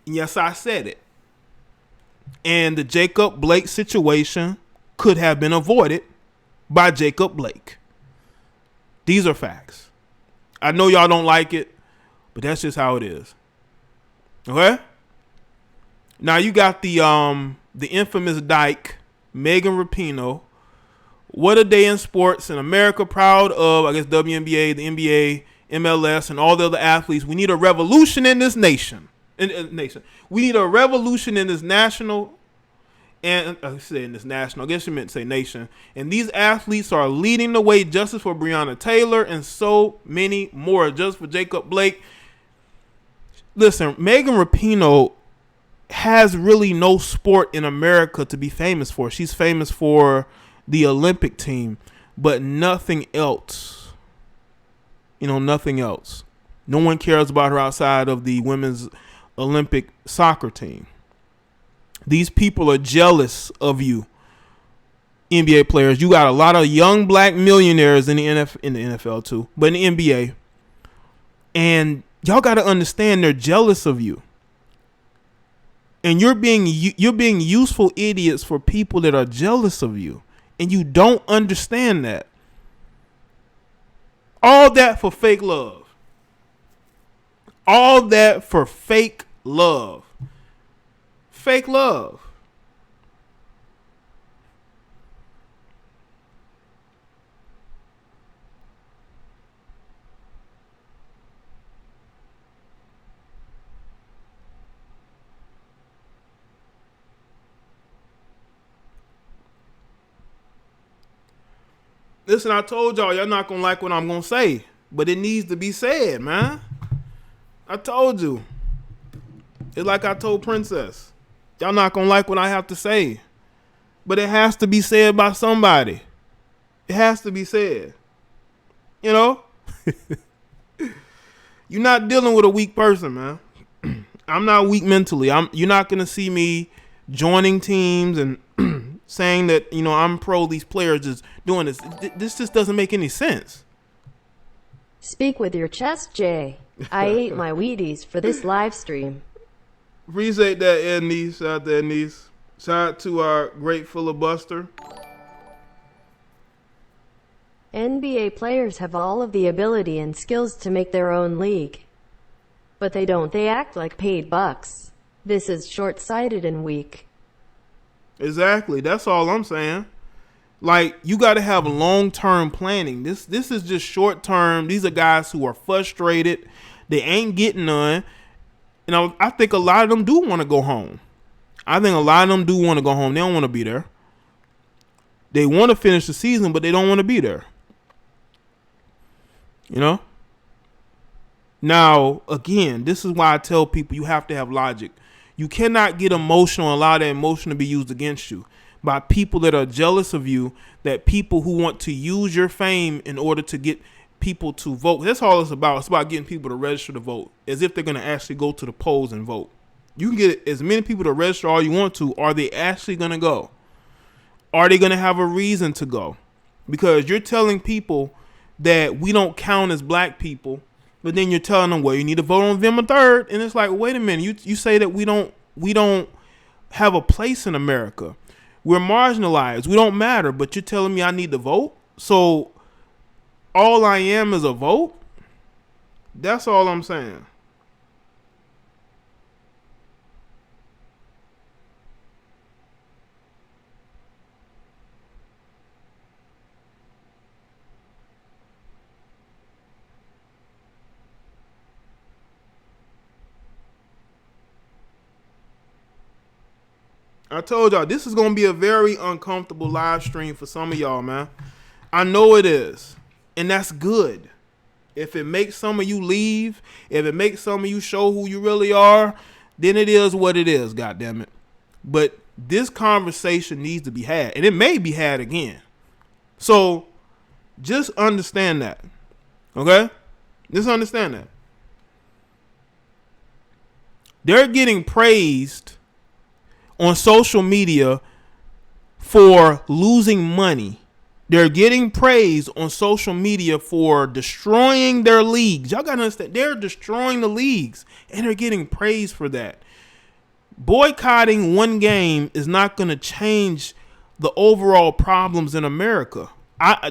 S1: Yes, I said it. And the Jacob Blake situation could have been avoided by Jacob Blake. These are facts. I know y'all don't like it, but that's just how it is. Okay? Now you got the infamous dyke, Megan Rapinoe. What a day in sports in America, proud of, I guess, WNBA, the NBA, MLS, and all the other athletes. We need a revolution in this nation. We need a revolution in this national, and I say in this national, I guess you meant to say nation. And these athletes are leading the way. Justice for Breonna Taylor and so many more. Justice for Jacob Blake. Listen, Megan Rapinoe has really no sport in America to be famous for. She's famous for the Olympic team, but nothing else. You know, nothing else. No one cares about her outside of the women's Olympic soccer team. These people are jealous of you, NBA players. You got a lot of young black millionaires in the NFL too, but in the NBA. And y'all got to understand they're jealous of you. And you're being useful idiots for people that are jealous of you. And you don't understand that. All that for fake love. All that for fake love. Fake love. Listen, I told y'all not going to like what I'm going to say, but it needs to be said, man. I told you. It's like I told Princess. Y'all not going to like what I have to say, but it has to be said by somebody. It has to be said. You know? You're not dealing with a weak person, man. I'm not weak mentally. You're not going to see me joining teams and saying that, you know, I'm pro these players just doing this. This just doesn't make any sense.
S2: Speak with your chest, Jay. I ate my Wheaties for this live stream.
S1: Appreciate that, Ednice. Shout out to Ednice. Shout out to our great filibuster.
S2: NBA players have all of the ability and skills to make their own league. But they don't. They act like paid bucks. This is short-sighted and weak.
S1: Exactly. That's all I'm saying. Like, you got to have long-term planning. This is just short-term. These are guys who are frustrated. They ain't getting none. And I think a lot of them do want to go home. I think a lot of them do want to go home. They don't want to be there. They want to finish the season, but they don't want to be there. You know? Now, again, this is why I tell people you have to have logic. You cannot get emotional and allow that emotion to be used against you by people that are jealous of you, that people who want to use your fame in order to get people to vote. That's all it's about. It's about getting people to register to vote, as if they're going to actually go to the polls and vote. You can get as many people to register all you want to. Are they actually going to go? Are they going to have a reason to go? Because you're telling people that we don't count as black people, but then you're telling them, well, you need to vote on November 3rd. And it's like, wait a minute. You say that we don't have a place in America. We're marginalized. We don't matter. But you're telling me I need to vote? So all I am is a vote? That's all I'm saying. I told y'all, this is going to be a very uncomfortable live stream for some of y'all, man. I know it is. And that's good. If it makes some of you leave, if it makes some of you show who you really are, then it is what it is, goddammit. But this conversation needs to be had. And it may be had again. So just understand that. Okay? Just understand that. They're getting praised on social media for losing money. They're getting praised on social media for destroying their leagues. Y'all gotta understand, they're destroying the leagues, and they're getting praised for that. boycotting one game is not going to change the overall problems in America.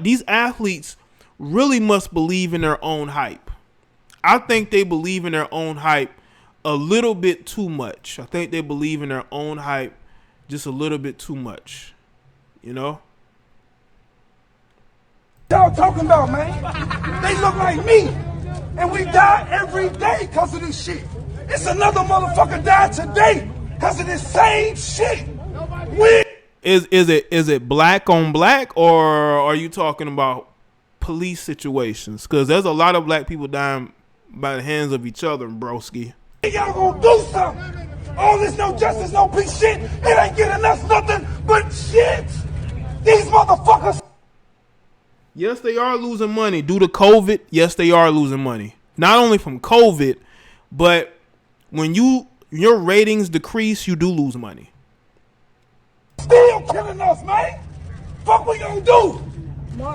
S1: These athletes really must believe in their own hype. I think they believe in their own hype a little bit too much. I think they believe in their own hype just a little bit too much. You know?
S4: Y'all talking about, man? They look like me. And we die every day because of this shit. It's another motherfucker died today because of this same shit.
S1: Is it black on black, or are you talking about police situations? Because there's a lot of black people dying by the hands of each other, broski.
S4: Y'all gonna do something. All this no justice, no peace shit, it ain't getting us nothing but shit. These motherfuckers.
S1: Yes, they are losing money due to COVID. Yes, they are losing money. Not only from COVID, but when your ratings decrease, you do lose money.
S4: Still killing us, man. Fuck we gonna do?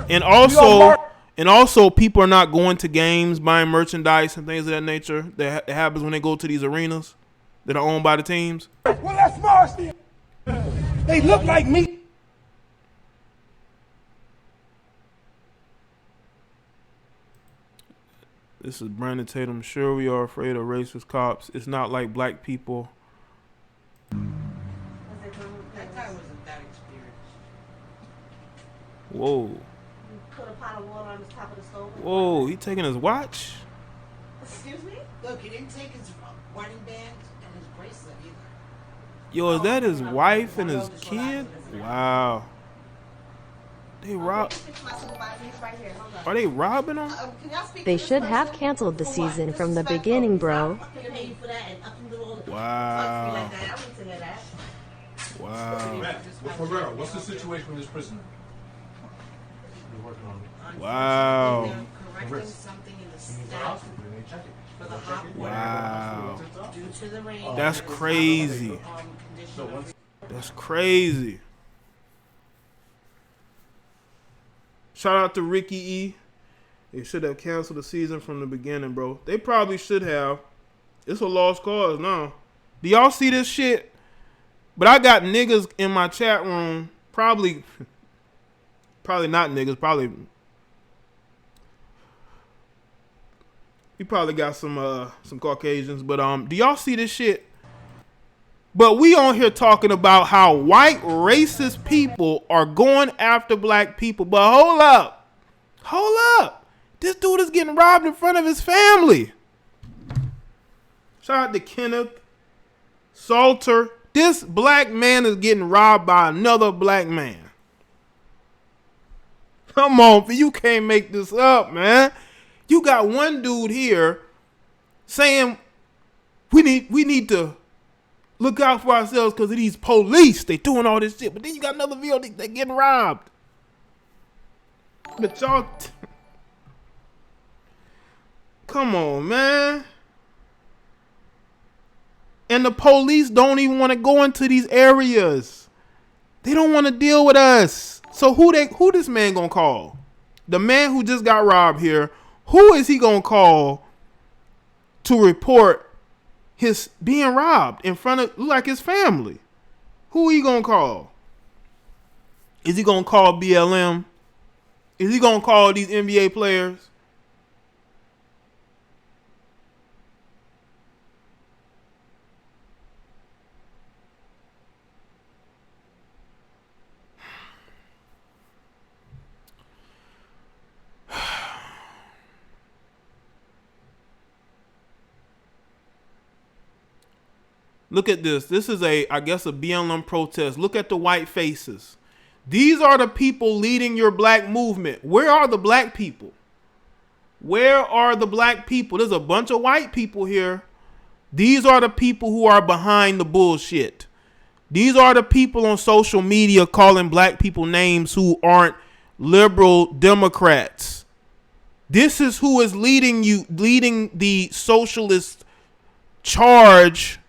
S1: And also, people are not going to games, buying merchandise and things of that nature. That happens when they go to these arenas that are owned by the teams.
S4: Well, that's Mars. They look like me.
S1: This is Brandon Tatum. Sure, we are afraid of racist cops. It's not like black people.
S5: That guy wasn't that experienced.
S1: Whoa.
S6: Put a pot of water on the top of the stove.
S1: Whoa, he taking his watch?
S6: Excuse me?
S5: Look, he didn't take his wedding band and his bracelet either.
S1: Yo, is that his wife and his kid? Wow. They rob. Are they robbing him?
S2: They should have canceled the season from the beginning, bro.
S1: Wow. Wow.
S7: Herrera, what's the situation with this prisoner? We're working on it.
S1: Wow.
S5: Correcting something in the staff for the hot
S1: Wow.
S5: due to the rain.
S1: That's crazy. That's crazy. Shout out to Ricky E. They should have canceled the season from the beginning, bro. They probably should have. It's a lost cause now. Do y'all see this shit? But I got niggas in my chat room. Probably not niggas. We probably got some Caucasians. But do y'all see this shit? But we on here talking about how white racist people are going after black people. But hold up. This dude is getting robbed in front of his family. Shout out to Kenneth Salter. This black man is getting robbed by another black man. Come on, you can't make this up, man. You got one dude here saying we need to look out for ourselves because of these police. They doing all this shit. But then you got another video they getting robbed. But y'all... Come on, man. And the police don't even want to go into these areas. They don't want to deal with us. So who this man gonna call? The man who just got robbed here, who is he gonna call to report his being robbed in front of like his family? Who he gonna call? Is he gonna call BLM? Is he gonna call these NBA players? Look at this. This is I guess a BLM protest. Look at the white faces. These are the people leading your black movement. Where are the black people? Where are the black people? There's a bunch of white people here. These are the people who are behind the bullshit. These are the people on social media calling black people names who aren't liberal Democrats. This is who is leading the socialist charge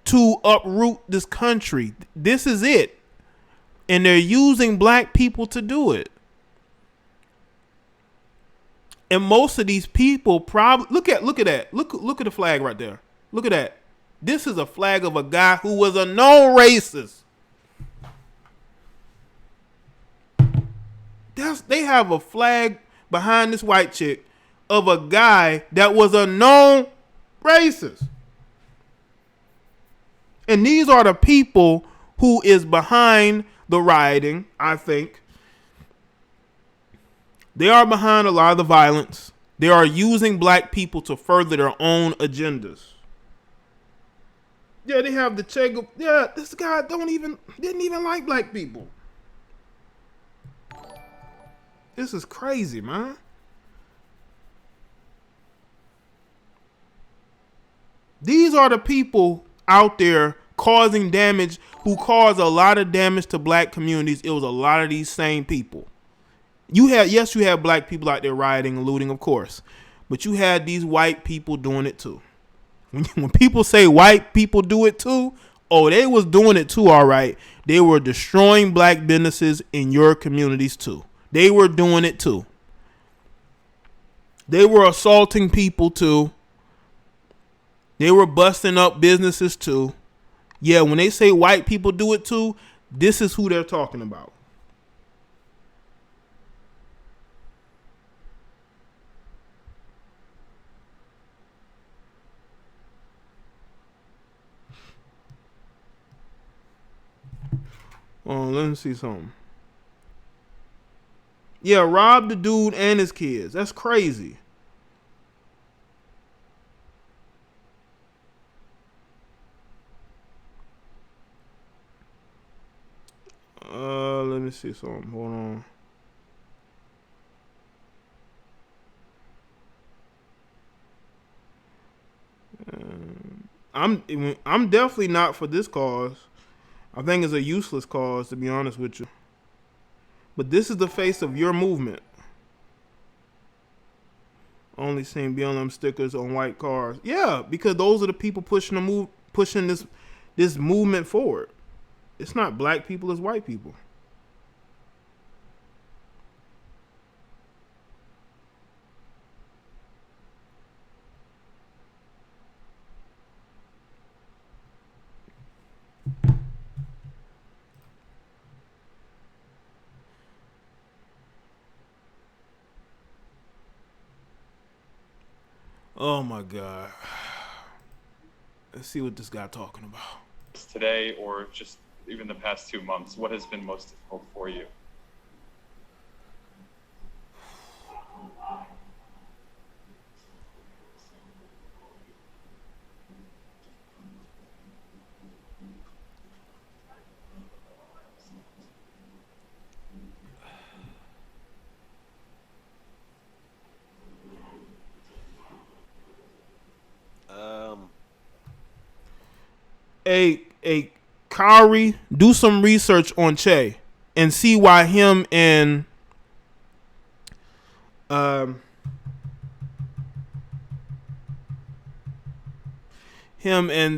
S1: to uproot this country. This is it. And they're using black people to do it. And most of these people probably look at that. Look at the flag right there. Look at that. This is a flag of a guy who was a known racist. They have a flag behind this white chick of a guy that was a known racist. And these are the people who is behind the rioting, I think. They are behind a lot of the violence. They are using black people to further their own agendas. Yeah, they have the Che. Yeah, this guy didn't even like black people. This is crazy, man. These are the people out there causing damage, who caused a lot of damage to black communities. It was a lot of these same people. You had black people out there rioting and looting, of course, but you had these white people doing it too. When people say white people do it too, oh, they was doing it too, all right. They were destroying black businesses in your communities too. They were doing it too. They were assaulting people too. They were busting up businesses too. Yeah, when they say white people do it too, this is who they're talking about. Oh, let me see something. Yeah, robbed the dude and his kids. That's crazy. Let me see something. Hold on. I'm definitely not for this cause. I think it's a useless cause, to be honest with you. But this is the face of your movement. Only seen BLM stickers on white cars. Yeah, because those are the people pushing this movement forward. It's not black people, it's white people. Oh my God. Let's see what this guy talking about.
S8: Today, or just even the past 2 months, what has been most difficult for you?
S1: Hey, Kyrie, do some research on Che and see why him and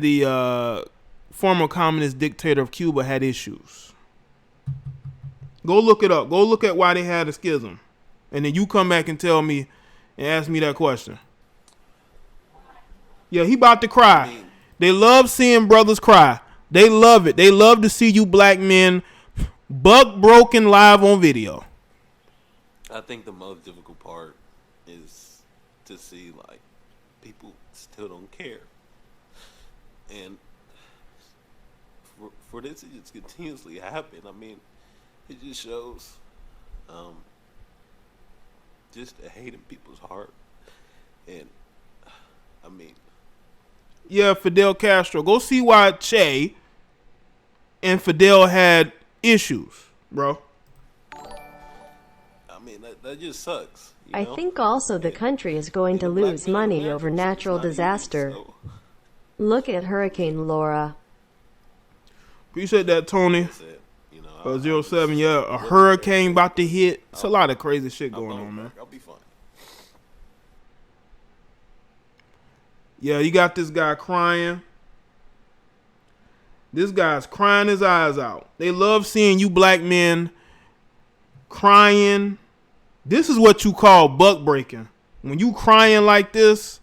S1: the former communist dictator of Cuba had issues. Go look it up. Go look at why they had a schism, and then you come back and tell me and ask me that question. Yeah, he about to cry. They love seeing brothers cry. They love it. They love to see you black men buck broken live on video.
S9: I think the most difficult part is to see like people still don't care, and for this to just continuously happen. I mean, it just shows just the hate in people's heart, and I mean.
S1: Yeah, Fidel Castro. Go see why Che and Fidel had issues, bro.
S9: I mean, that just sucks.
S2: I think also the country is going to lose money over natural disaster. Look at Hurricane Laura.
S1: Appreciate that, Tony. 07, yeah, a hurricane about to hit. It's a lot of crazy shit going on, man.
S9: I'll be fine.
S1: Yeah, you got this guy crying. This guy's crying his eyes out. They love seeing you black men crying. This is what you call buck breaking. When you crying like this,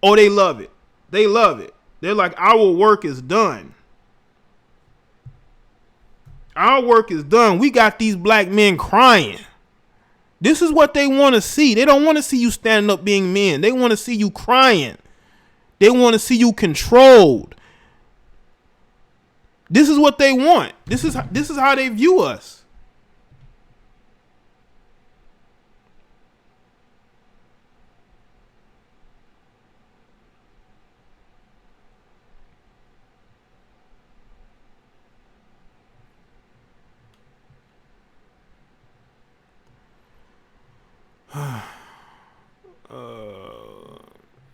S1: oh, they love it. They love it. They're like, our work is done. Our work is done. We got these black men crying. This is what they want to see. They don't want to see you standing up being men. They want to see you crying. They want to see you controlled. This is what they want. This is how they view us.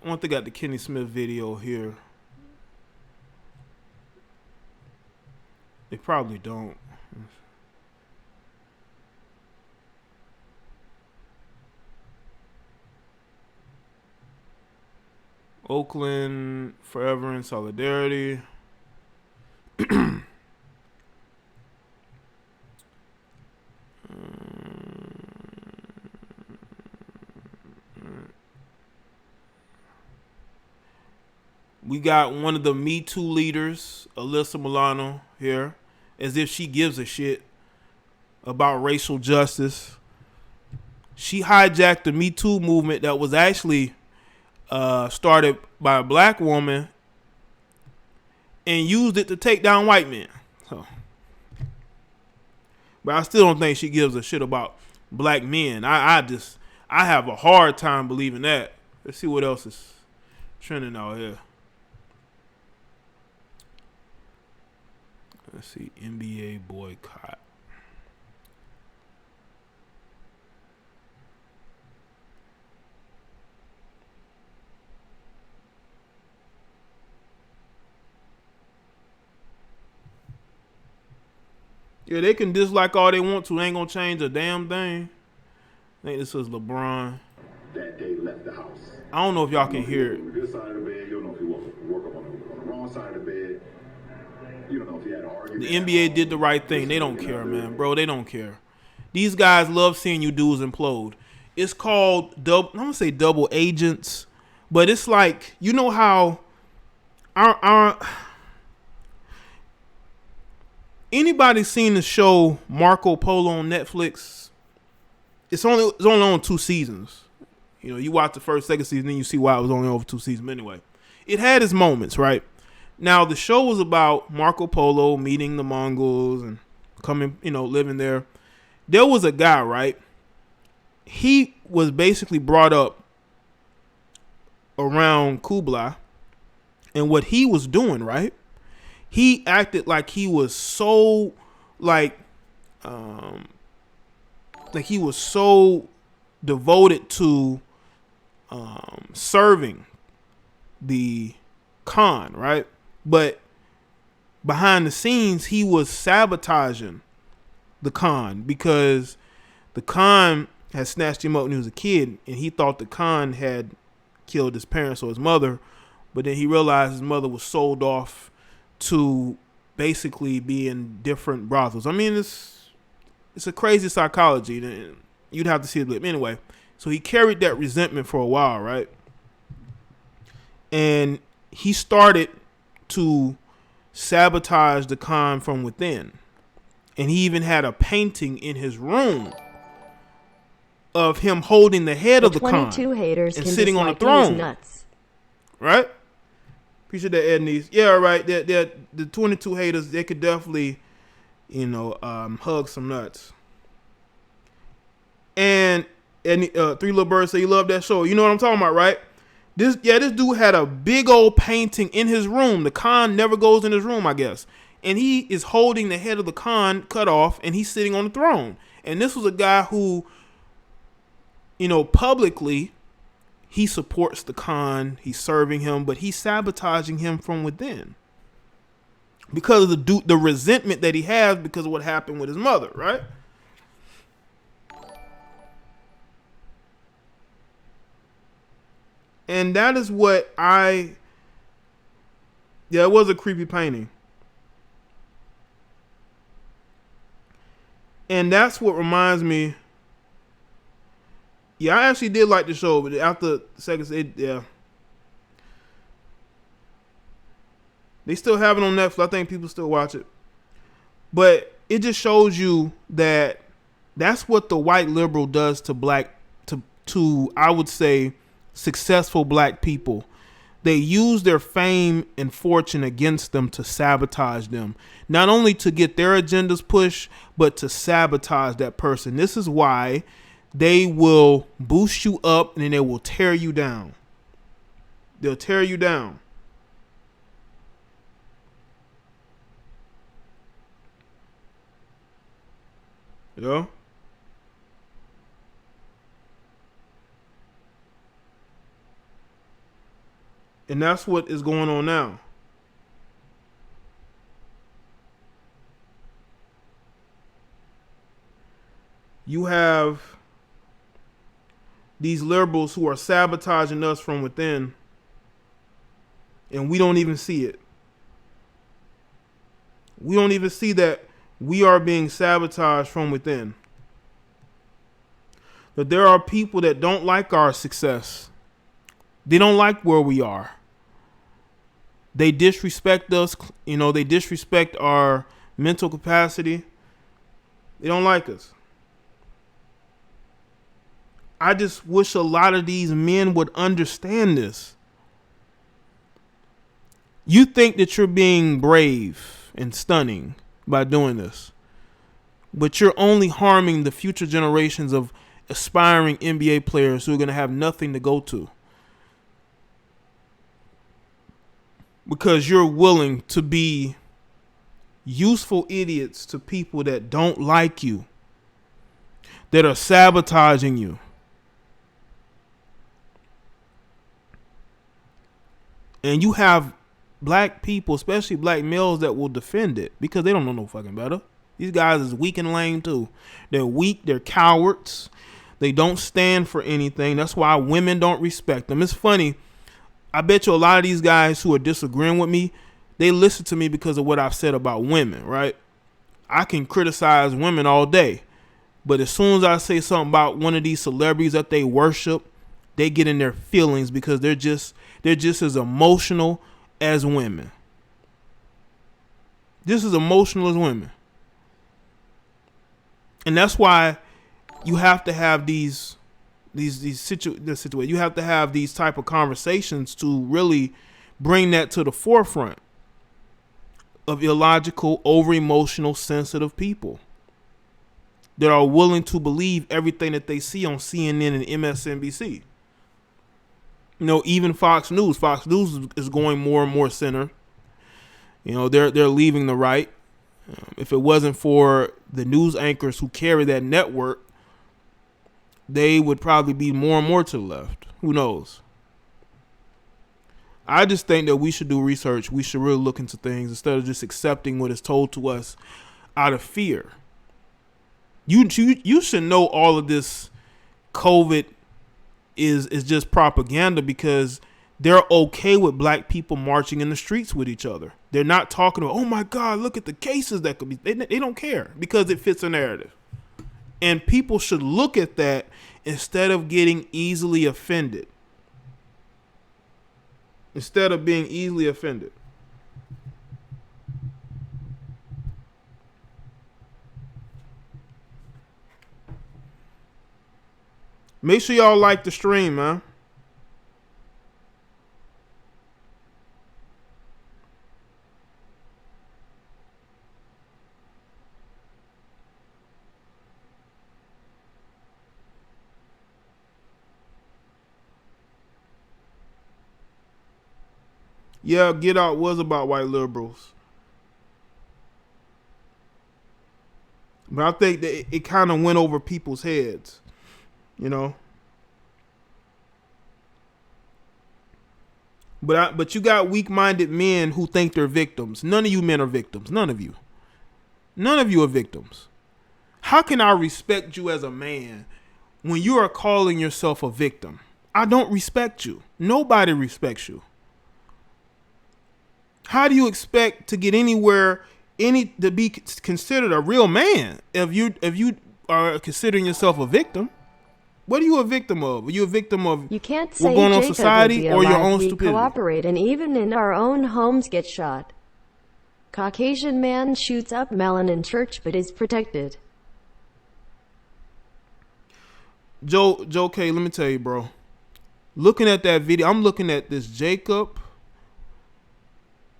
S1: I want to got the Kenny Smith video here. They probably don't. Oakland forever in solidarity. We got one of the Me Too leaders, Alyssa Milano, here, as if she gives a shit about racial justice. She hijacked the Me Too movement that was actually started by a black woman and used it to take down white men. So, but I still don't think she gives a shit about black men. I have a hard time believing that. Let's see what else is trending out here. Let's see, NBA boycott. Yeah, they can dislike all they want to. They ain't gonna change a damn thing. I think this is LeBron.
S10: That day left the house.
S1: I don't know if y'all can hear it.
S10: On the good side of the bed, you don't know if he woke up on the wrong side of the bed. You don't know if he had an argument.
S1: The NBA did the right thing. They don't care, man. Bro, they don't care. These guys love seeing you dudes implode. It's called, I'm going to say double agents, but it's like, you know how anybody seen the show Marco Polo on Netflix? It's only on 2 seasons. You know, you watch the first, second season, then you see why it was only over 2 seasons. But anyway, it had its moments, right? Now, the show was about Marco Polo meeting the Mongols and coming, living there. There was a guy, right? He was basically brought up around Kublai. And what he was doing, right? He acted like he was so, he was so devoted to serving the Khan, right? But behind the scenes, he was sabotaging the Khan because the Khan had snatched him up when he was a kid, and he thought the Khan had killed his parents or his mother, but then he realized his mother was sold off to basically be in different brothels. I mean, it's a crazy psychology. You'd have to see it. Anyway, so he carried that resentment for a while, right? And he started to sabotage the Khan from within. And he even had a painting in his room of him holding the head of the Khan
S2: 22 haters
S1: and
S2: can
S1: sitting on a
S2: dislike
S1: throne.
S2: nuts.
S1: Right? Appreciate that, Ednese. Yeah, right. The 22 haters, they could definitely, hug some nuts. And Three Little Birds say you love that show. You know what I'm talking about, right? This dude had a big old painting in his room. The Khan never goes in his room, I guess. And he is holding the head of the Khan cut off, and he's sitting on the throne. And this was a guy who, publicly, he supports the Khan. He's serving him, but he's sabotaging him from within because of the resentment that he has because of what happened with his mother, right? And that is what it was a creepy painting. And that's what reminds me. Yeah, I actually did like the show, but after the second, They still have it on Netflix. I think people still watch it. But it just shows you that that's what the white liberal does to to I would say successful black people. They use their fame and fortune against them to sabotage them. Not only to get their agendas pushed, but to sabotage that person. This is why they will boost you up and then they will tear you down. They'll tear you down. You know? And that's what is going on now. You have these liberals who are sabotaging us from within, and we don't even see it. We don't even see that we are being sabotaged from within. But there are people that don't like our success. They don't like where we are. They disrespect us. You know, they disrespect our mental capacity. They don't like us. I just wish a lot of these men would understand this. You think that you're being brave and stunning by doing this, but you're only harming the future generations of aspiring NBA players who are going to have nothing to go to. Because you're willing to be useful idiots to people that don't like you, that are sabotaging you. And you have black people, especially black males, that will defend it because they don't know no fucking better. These guys is weak and lame too. They're weak. They're cowards. They don't stand for anything. That's why women don't respect them. It's funny. I bet you a lot of these guys who are disagreeing with me, they listen to me because of what I've said about women, right? I can criticize women all day, but as soon as I say something about one of these celebrities that they worship, they get in their feelings because they're just as emotional as women. Just as emotional as women. And that's why you have to have these situations. You have to have these type of conversations to really bring that to the forefront of illogical, over emotional, sensitive people that are willing to believe everything that they see on CNN and MSNBC. You know, even Fox News. Fox News is going more and more center. You know, they're leaving the right. If it wasn't for the news anchors who carry that network, they would probably be more and more to the left. Who knows? I just think that we should do research. We should really look into things instead of just accepting what is told to us out of fear. You should know all of this COVID is just propaganda because they're okay with black people marching in the streets with each other. They're not talking about, oh my God, look at the cases that could be. They don't care because it fits a narrative. And people should look at that instead of getting easily offended. Instead of being easily offended. Make sure y'all like the stream, man. Yeah, Get Out was about white liberals. But I think that it kind of went over people's heads, you know. But you got weak-minded men who think they're victims. None of you men are victims. None of you. None of you are victims. How can I respect you as a man when you are calling yourself a victim? I don't respect you. Nobody respects you. How do you expect to get anywhere, to be considered a real man if you are considering yourself a victim? What are you a victim of? Are you a victim of
S2: You can't
S1: what's
S2: say
S1: going on in
S2: Jacob
S1: society
S2: would be
S1: or your
S2: alive.
S1: own
S2: We
S1: stupidity?
S2: cooperate and even in our own homes get shot. Caucasian man shoots up melon in church but is protected.
S1: Joe K, let me tell you, bro. Looking at that video, I'm looking at this Jacob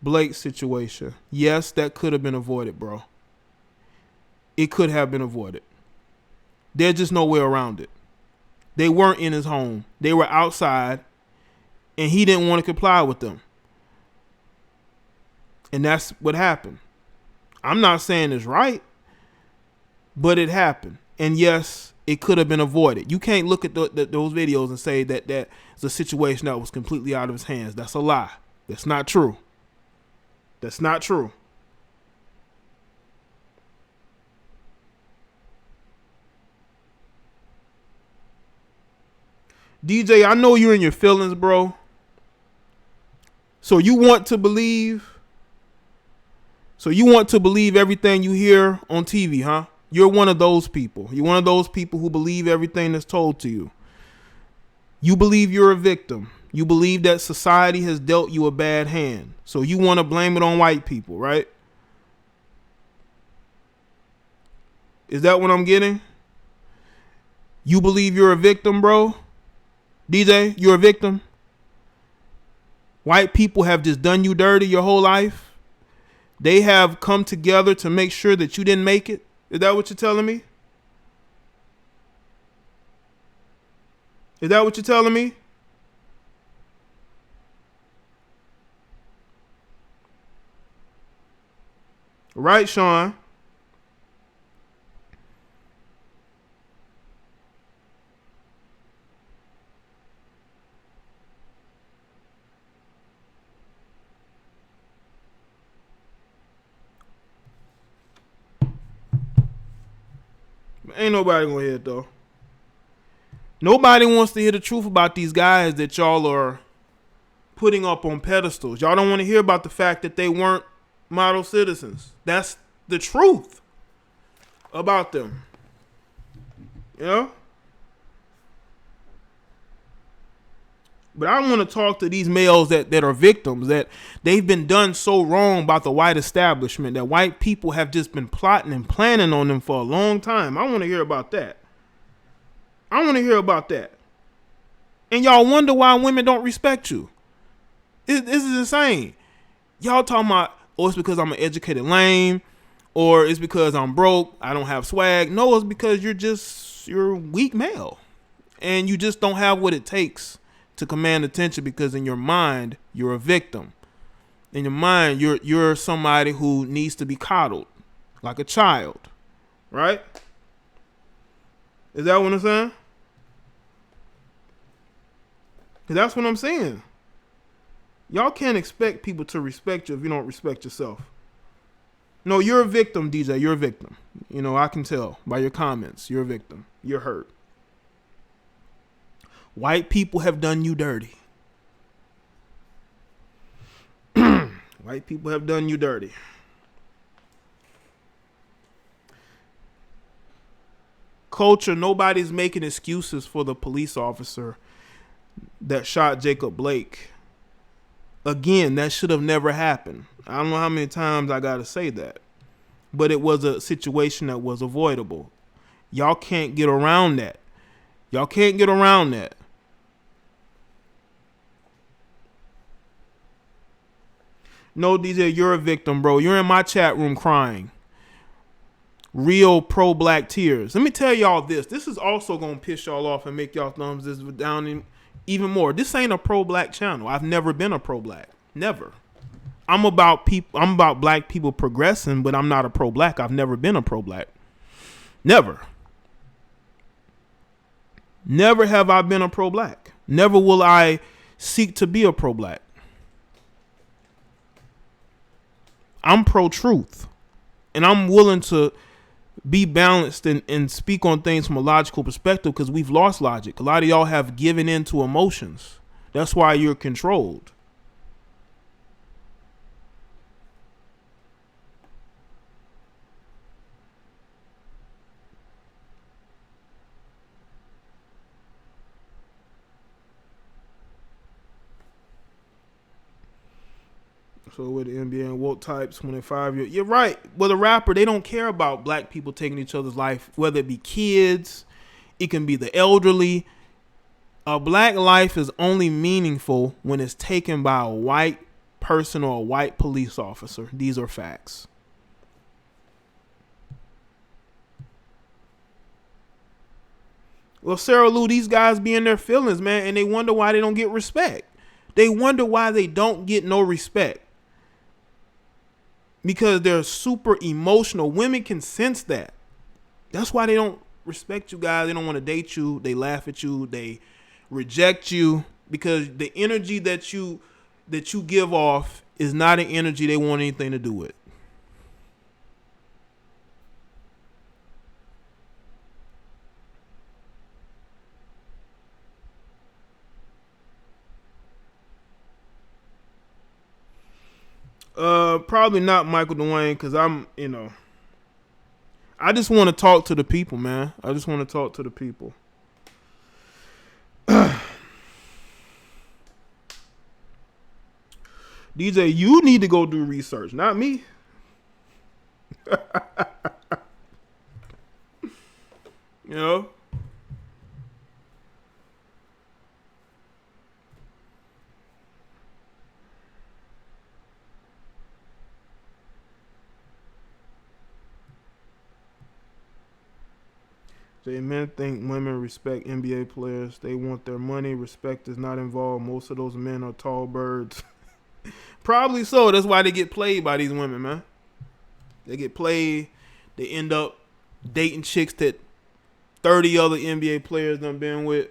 S1: Blake situation. Yes, that could have been avoided, bro. It could have been avoided. There's just no way around it. They weren't in his home. They were outside, and he didn't want to comply with them. And that's what happened. I'm not saying it's right, but it happened. And yes, it could have been avoided. You can't look at those videos and say that that's a situation that was completely out of his hands. That's a lie. That's not true. That's not true. DJ, I know you're in your feelings, bro. So you want to believe everything you hear on TV, huh? You're one of those people. You're one of those people who believe everything that's told to you. You believe you're a victim. You believe that society has dealt you a bad hand. So you want to blame it on white people, right? Is that what I'm getting? You believe you're a victim, bro? DJ, you're a victim? White people have just done you dirty your whole life? They have come together to make sure that you didn't make it? Is that what you're telling me? Is that what you're telling me? Right, Sean? Ain't nobody gonna hear it though. Nobody wants to hear the truth about these guys that y'all are putting up on pedestals. Y'all don't want to hear about the fact that they weren't model citizens. That's the truth about them. You know? But I want to talk to these males that are victims, that they've been done so wrong by the white establishment, that white people have just been plotting and planning on them for a long time. I want to hear about that. I want to hear about that. And y'all wonder why women don't respect you. This is insane. Y'all talking about, oh, it's because I'm an educated lame, or it's because I'm broke, I don't have swag. No, it's because you're a weak male. And you just don't have what it takes to command attention, because in your mind, you're a victim. In your mind, you're somebody who needs to be coddled like a child. Right? Is that what I'm saying? Because that's what I'm saying. Y'all can't expect people to respect you if you don't respect yourself. No, you're a victim, DJ. You're a victim. You know, I can tell by your comments. You're a victim. You're hurt. White people have done you dirty. White people have done you dirty. Culture, nobody's making excuses for the police officer that shot Jacob Blake. Again, that should have never happened. I don't know how many times I got to say that. But it was a situation that was avoidable. Y'all can't get around that. Y'all can't get around that. No, DJ, you're a victim, bro. You're in my chat room crying. Real pro-black tears. Let me tell y'all this. This is also going to piss y'all off and make y'all thumbs this down even more. This ain't a pro-black channel. I've never been a pro-black. Never. I'm about black people progressing, but I'm not a pro-black. I've never been a pro-black. Never. Never have I been a pro-black. Never will I seek to be a pro-black. I'm pro-truth. And I'm willing to be balanced and speak on things from a logical perspective, because we've lost logic. A lot of y'all have given in to emotions. That's why you're controlled. So with the NBA and woke types, 25 years, you're right. With a rapper, they don't care about black people taking each other's life, whether it be kids, it can be the elderly. A black life is only meaningful when it's taken by a white person or a white police officer. These are facts. Well, Sarah Lou, these guys be in their feelings, man, and they wonder why they don't get respect. They wonder why they don't get no respect. Because they're super emotional. Women can sense that. That's why they don't respect you guys. They don't want to date you. They laugh at you. They reject you. Because the energy that you give off is not an energy they want anything to do with. Probably not Michael Dwayne, because I just want to talk to the people, man. I just want to talk to the people. DJ, you need to go do research, not me. You know? Men think women respect NBA players. They want their money. Respect is not involved. Most of those men are tall birds. Probably so. That's why they get played by these women, man. They get played. They end up dating chicks that 30 other NBA players done been with.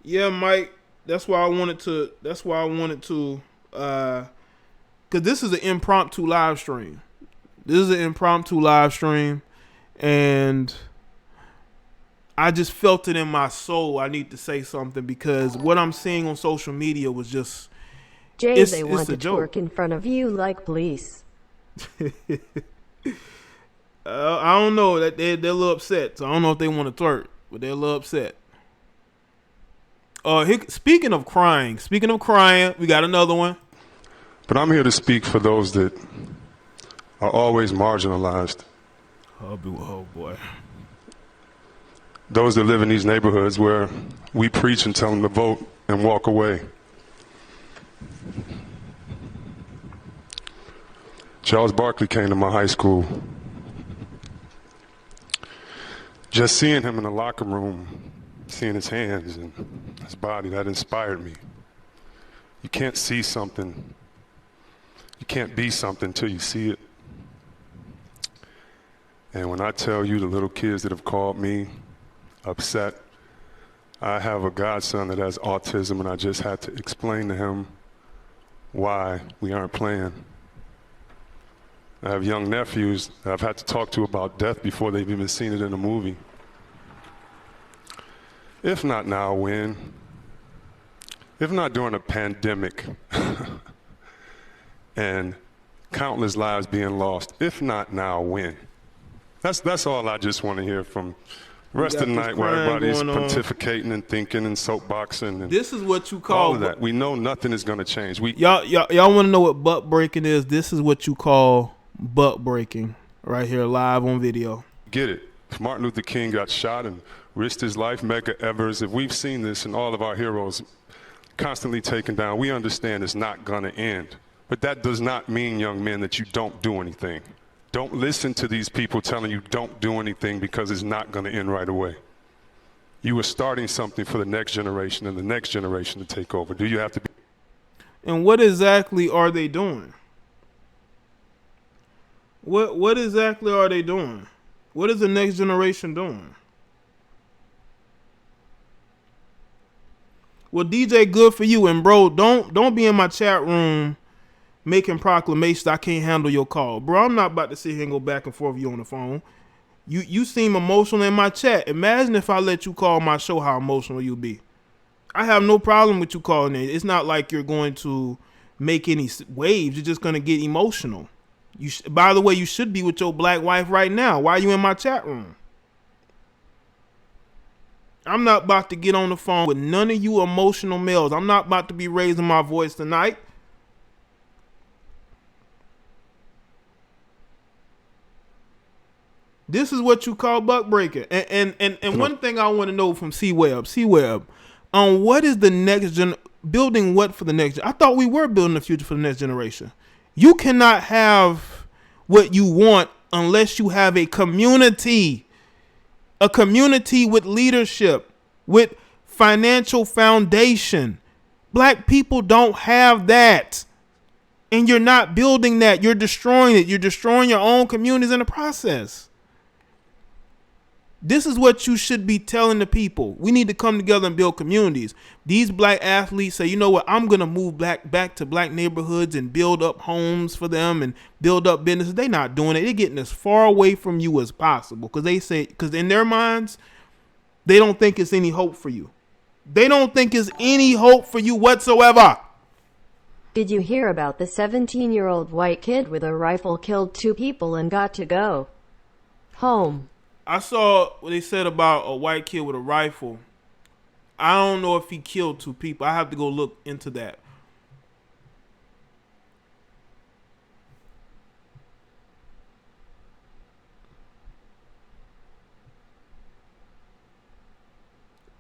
S1: Yeah, Mike. That's why I wanted to. Because this is an impromptu live stream. And I just felt it in my soul. I need to say something because what I'm seeing on social media was just.
S2: Jay, they want to twerk in front of you like police.
S1: I don't know. That they're a little upset. So I don't know if they want to twerk, but they're a little upset. Speaking of crying, we got another one.
S11: But I'm here to speak for those that are always marginalized.
S1: Oh boy.
S11: Those that live in these neighborhoods where we preach and tell them to vote and walk away. Charles Barkley came to my high school. Just seeing him in the locker room, seeing his hands and his body, that inspired me. You can't see something, you can't be something till you see it. And when I tell you the little kids that have called me upset, I have a godson that has autism and I just had to explain to him why we aren't playing. I have young nephews that I've had to talk to about death before they've even seen it in a movie. If not now, when? If not during a pandemic and countless lives being lost, if not now, when? That's all I just want to hear from the rest of the night where everybody's pontificating and thinking and soapboxing. And
S1: this is what you call
S11: all of that. We know nothing is going to change.
S1: Y'all want to know what butt breaking is? This is what you call butt breaking right here live on video.
S11: Get it. If Martin Luther King got shot and risked his life, Medgar Evers, if we've seen this and all of our heroes constantly taken down, we understand it's not going to end. But that does not mean, young men, that you don't do anything. Don't listen to these people telling you don't do anything because it's not going to end right away. You are starting something for the next generation and the next generation to take over. Do you have to be?
S1: And what exactly are they doing? What exactly are they doing? What is the next generation doing? Well, DJ, good for you. And bro, don't be in my chat room making proclamations. I can't handle your call. Bro, I'm not about to sit here and go back and forth with you on the phone. You seem emotional in my chat. Imagine if I let you call my show, how emotional you'll be. I have no problem with you calling in. It's not like you're going to make any waves. You're just going to get emotional. By the way, you should be with your black wife right now. Why are you in my chat room? I'm not about to get on the phone with none of you emotional males. I'm not about to be raising my voice tonight. This is what you call buck breaking. And one thing I want to know from C-Web, what is the next building what for the next? I thought we were building the future for the next generation. You cannot have what you want unless you have a community with leadership, with financial foundation. Black people don't have that. And you're not building that. You're destroying it. You're destroying your own communities in the process. This is what you should be telling the people. We need to come together and build communities. These black athletes say, you know what, I'm going to move back to black neighborhoods and build up homes for them and build up businesses. They're not doing it. They're getting as far away from you as possible because in their minds, they don't think it's any hope for you. They don't think it's any hope for you whatsoever.
S2: Did you hear about the 17-year-old white kid with a rifle killed 2 people and got to go home?
S1: I saw what they said about a white kid with a rifle. I don't know if he killed 2 people. I have to go look into that.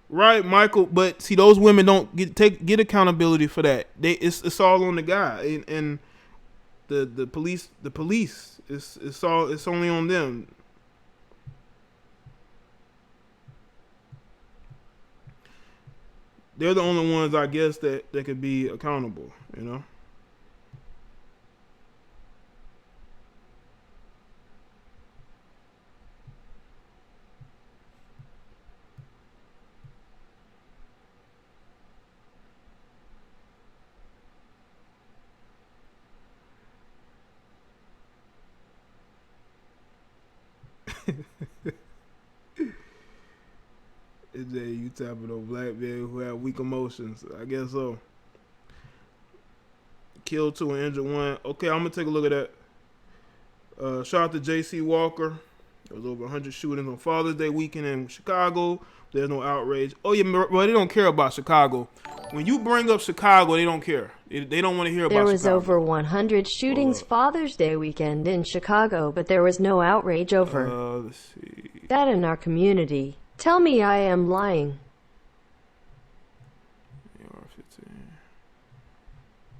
S1: Right, Michael. But see, those women don't get accountability for that. It's all on the guy and the police. The police. It's only on them. They're the only ones, I guess, that could be accountable, you know? Jay, you tapping on black men who have weak emotions. I guess so. Killed 2 and injured 1. Okay, I'm going to take a look at that. Shout out to J.C. Walker. There was over 100 shootings on Father's Day weekend in Chicago. There's no outrage. Oh, yeah, well, they don't care about Chicago. When you bring up Chicago, they don't care. They don't want to hear about Chicago.
S2: There was over 100 shootings Father's Day weekend in Chicago, but there was no outrage over
S1: let's see.
S2: that in our community. Tell me I am lying.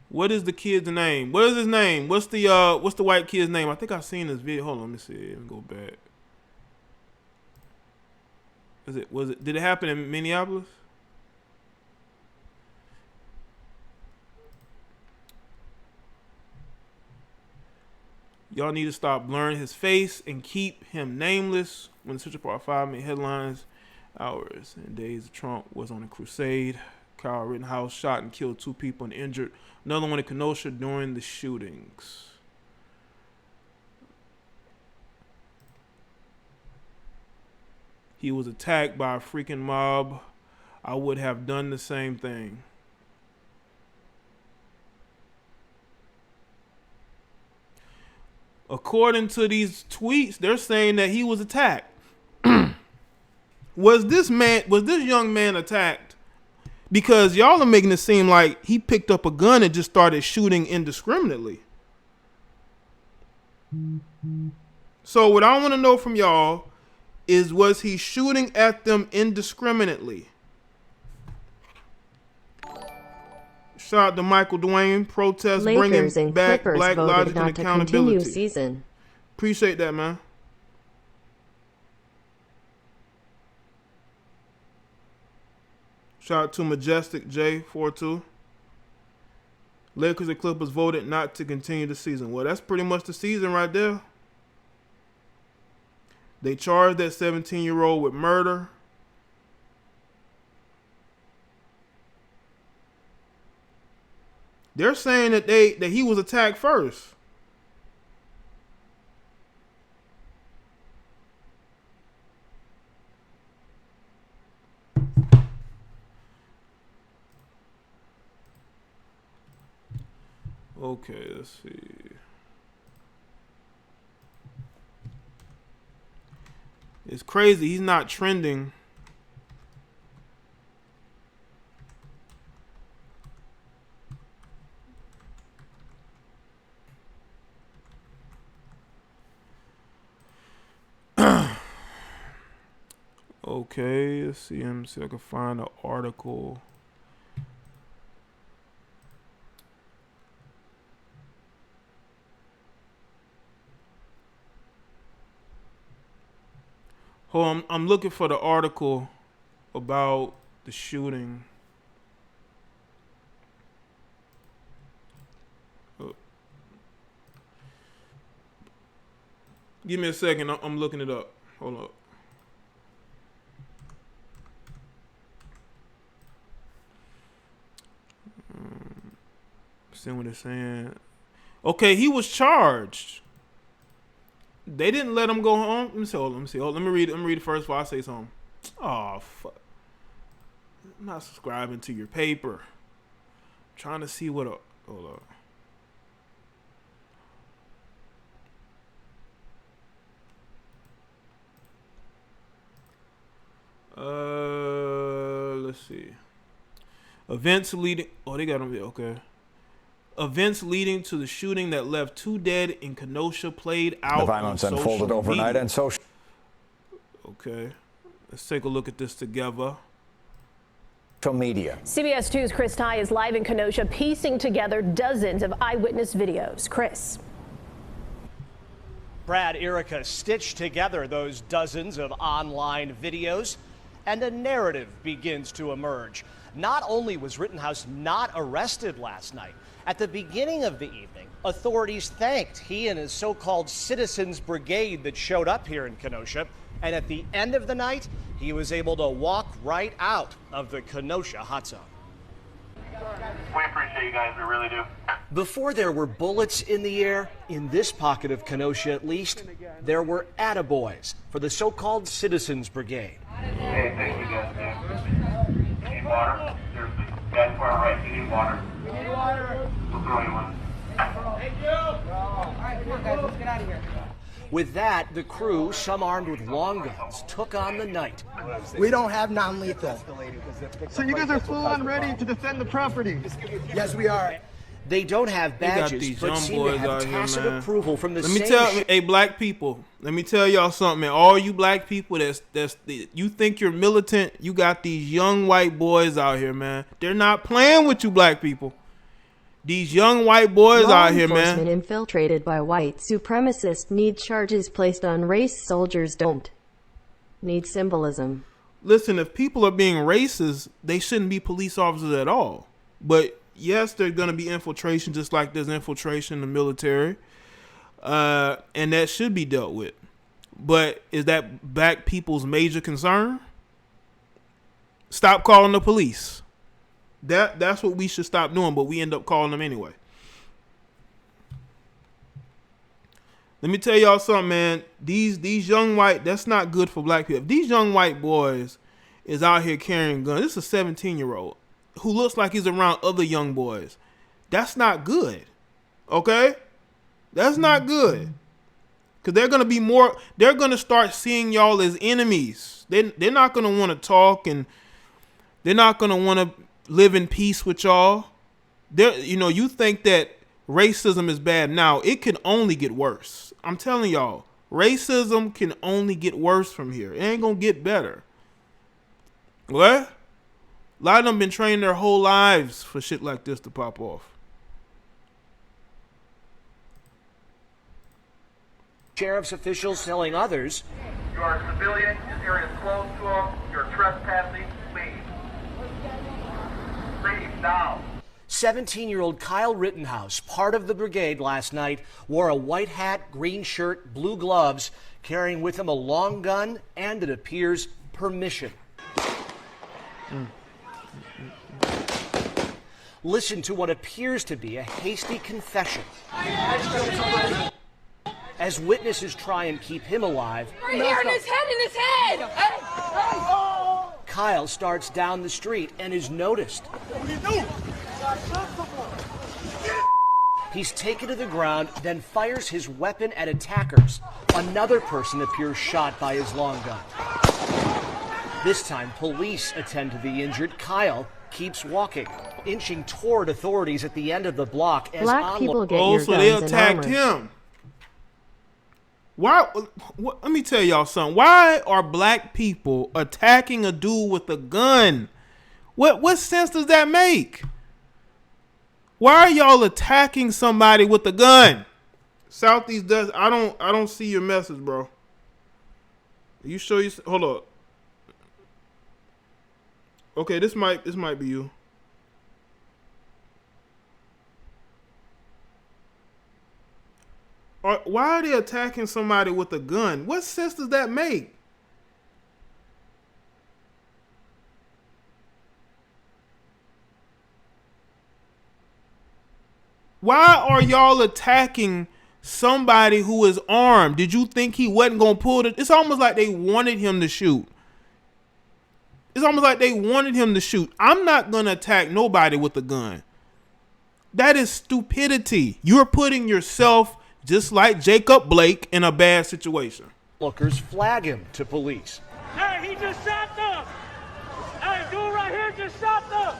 S1: What is the kid's name? What is his name? What's the white kid's name? I think I've seen this video. Hold on, let me see. Let me go back. Did it happen in Minneapolis? Y'all need to stop blurring his face and keep him nameless. When the Central Park 5 made headlines, hours and days Trump was on a crusade. Kyle Rittenhouse shot and killed 2 people and injured another one in Kenosha during the shootings. He was attacked by a freaking mob. I would have done the same thing. According to these tweets, they're saying that he was attacked. Was this young man attacked? Because y'all are making it seem like he picked up a gun and just started shooting indiscriminately. So what I want to know from y'all is, was he shooting at them indiscriminately? Shout out to Michael Dwayne. Protest
S2: Lakers
S1: bringing
S2: and
S1: back
S2: Clippers
S1: black
S2: voted
S1: logic and
S2: not to continue
S1: accountability.
S2: season.
S1: Appreciate that, man. Shout out to Majestic J42. Lakers and Clippers voted not to continue the season. Well, that's pretty much the season right there. They charged that 17-year-old with murder. They're saying that he was attacked first. Okay, let's see. It's crazy. He's not trending. Okay, let's see. Let me see if I can find an article. Hold on, I'm looking for the article about the shooting. Give me a second. I'm looking it up. Hold up. See what they're saying. Okay, he was charged. They didn't let him go home. Let me see. Hold on, let me see. Hold on, let me read. Let me read it first before I say something. Oh fuck! I'm not subscribing to your paper. I'm trying to see what. Hold up. Let's see. Events leading. Oh, they got them. Okay. Events leading to the shooting that left 2 dead in Kenosha played out.
S12: The violence unfolded overnight and social.
S1: Okay. Let's take a look at this together.
S12: Media.
S13: CBS 2's Chris Ty is live in Kenosha, piecing together dozens of eyewitness videos. Chris.
S14: Brad, Erica stitched together those dozens of online videos, and a narrative begins to emerge. Not only was Rittenhouse not arrested last night, at the beginning of the evening, authorities thanked he and his so-called citizens brigade that showed up here in Kenosha. And at the end of the night, he was able to walk right out of the Kenosha hot zone.
S15: We appreciate you guys, we really do.
S14: Before there were bullets in the air, in this pocket of Kenosha at least, there were attaboys for the so-called citizens brigade.
S15: Hey, thank you guys, man. Need water? Seriously. Guys, far right, you need water. We need water. We'll throw you one.
S14: Thank you. All right, come on, guys, let's get out of here. With that, the crew, some armed with long guns, took on the night.
S16: We don't have non-lethal.
S17: So you guys are full on ready to defend the property?
S16: Yes, we are.
S14: They don't have badges, but seem to have tacit approval from the same.
S1: Hey, black people, let me tell y'all something, man. All you black people you think you're militant, you got these young white boys out here, man. They're not playing with you black people. These young white boys out here, man.
S2: Law enforcement infiltrated by white supremacists need charges placed on race. Soldiers don't need symbolism.
S1: Listen, if people are being racist, they shouldn't be police officers at all. But yes, there's going to be infiltration, just like there's infiltration in the military. And that should be dealt with. But is that black people's major concern? Stop calling the police. That's what we should stop doing, but we end up calling them anyway. Let me tell y'all something, man. These young white, that's not good for black people. If these young white boys is out here carrying guns, this is a 17-year-old who looks like he's around other young boys. That's not good. Okay? That's not good. Because they're going to be more, they're going to start seeing y'all as enemies. They're not going to want to talk, and they're not going to want to live in peace with y'all. You think that racism is bad now. It can only get worse. I'm telling y'all, racism can only get worse from here. It ain't gonna get better. What? A lot of them been trained their whole lives for shit like this to pop off.
S14: Sheriff's officials telling others,
S15: You are a civilian, this area is closed to them, you're trespassing, leave. Leave now.
S14: 17-year-old Kyle Rittenhouse, part of the brigade last night, wore a white hat, green shirt, blue gloves, carrying with him a long gun and, it appears, permission. Listen to what appears to be a hasty confession. As witnesses try and keep him alive,
S18: right here in his head,
S14: Kyle starts down the street and is noticed. He's taken to the ground, then fires his weapon at attackers. Another person appears shot by his long gun. This time, police attend to the injured. Kyle keeps walking, inching toward authorities at the end of the block. As
S2: Black people get your
S1: so they
S2: guns and
S1: attacked
S2: armor.
S1: him. Why? Let me tell y'all something. Why are black people attacking a dude with a gun? What sense does that make? Why are y'all attacking somebody with a gun? Southeast does. I don't see your message, bro. Are you sure you? Hold up. Okay, this might be you. Why are they attacking somebody with a gun? What sense does that make? Why are y'all attacking somebody who is armed? Did you think he wasn't going to pull it? It's almost like they wanted him to shoot. It's almost like they wanted him to shoot. I'm not going to attack nobody with a gun. That is stupidity. You're putting yourself, just like Jacob Blake, in a bad situation.
S14: Lookers flag him to police.
S18: Hey, he just shot them. Hey, dude right here just shot them.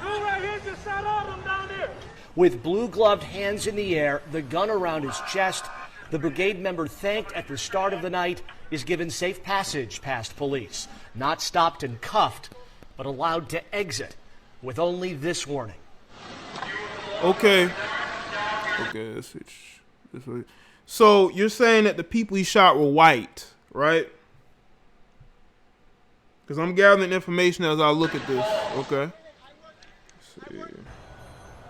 S18: Dude right here just shot all them down there.
S14: With blue-gloved hands in the air, the gun around his chest, the brigade member thanked at the start of the night is given safe passage past police. Not stopped and cuffed, but allowed to exit with only this warning.
S1: Okay. So you're saying that the people he shot were white, right? Because I'm gathering information as I look at this. Okay. Let's see.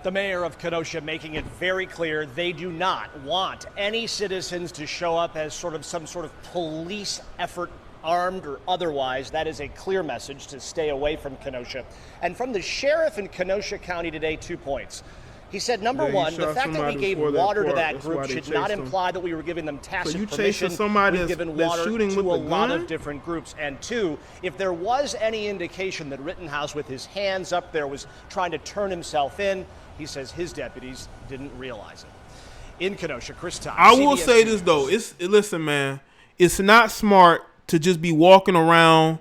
S14: The mayor of Kenosha making it very clear they do not want any citizens to show up as some sort of police effort, armed or otherwise. That is a clear message to stay away from Kenosha. And from the sheriff in Kenosha County today, 2 points. He said, number one, the fact that we gave water to that group should not imply that we were giving them tacit permission. We've given water to a lot of different groups. And two, if there was any indication that Rittenhouse, with his hands up there, was trying to turn himself in, he says his deputies didn't realize it. In Kenosha, Chris Todd.
S1: I will say this, though. Listen, man. It's not smart to just be walking around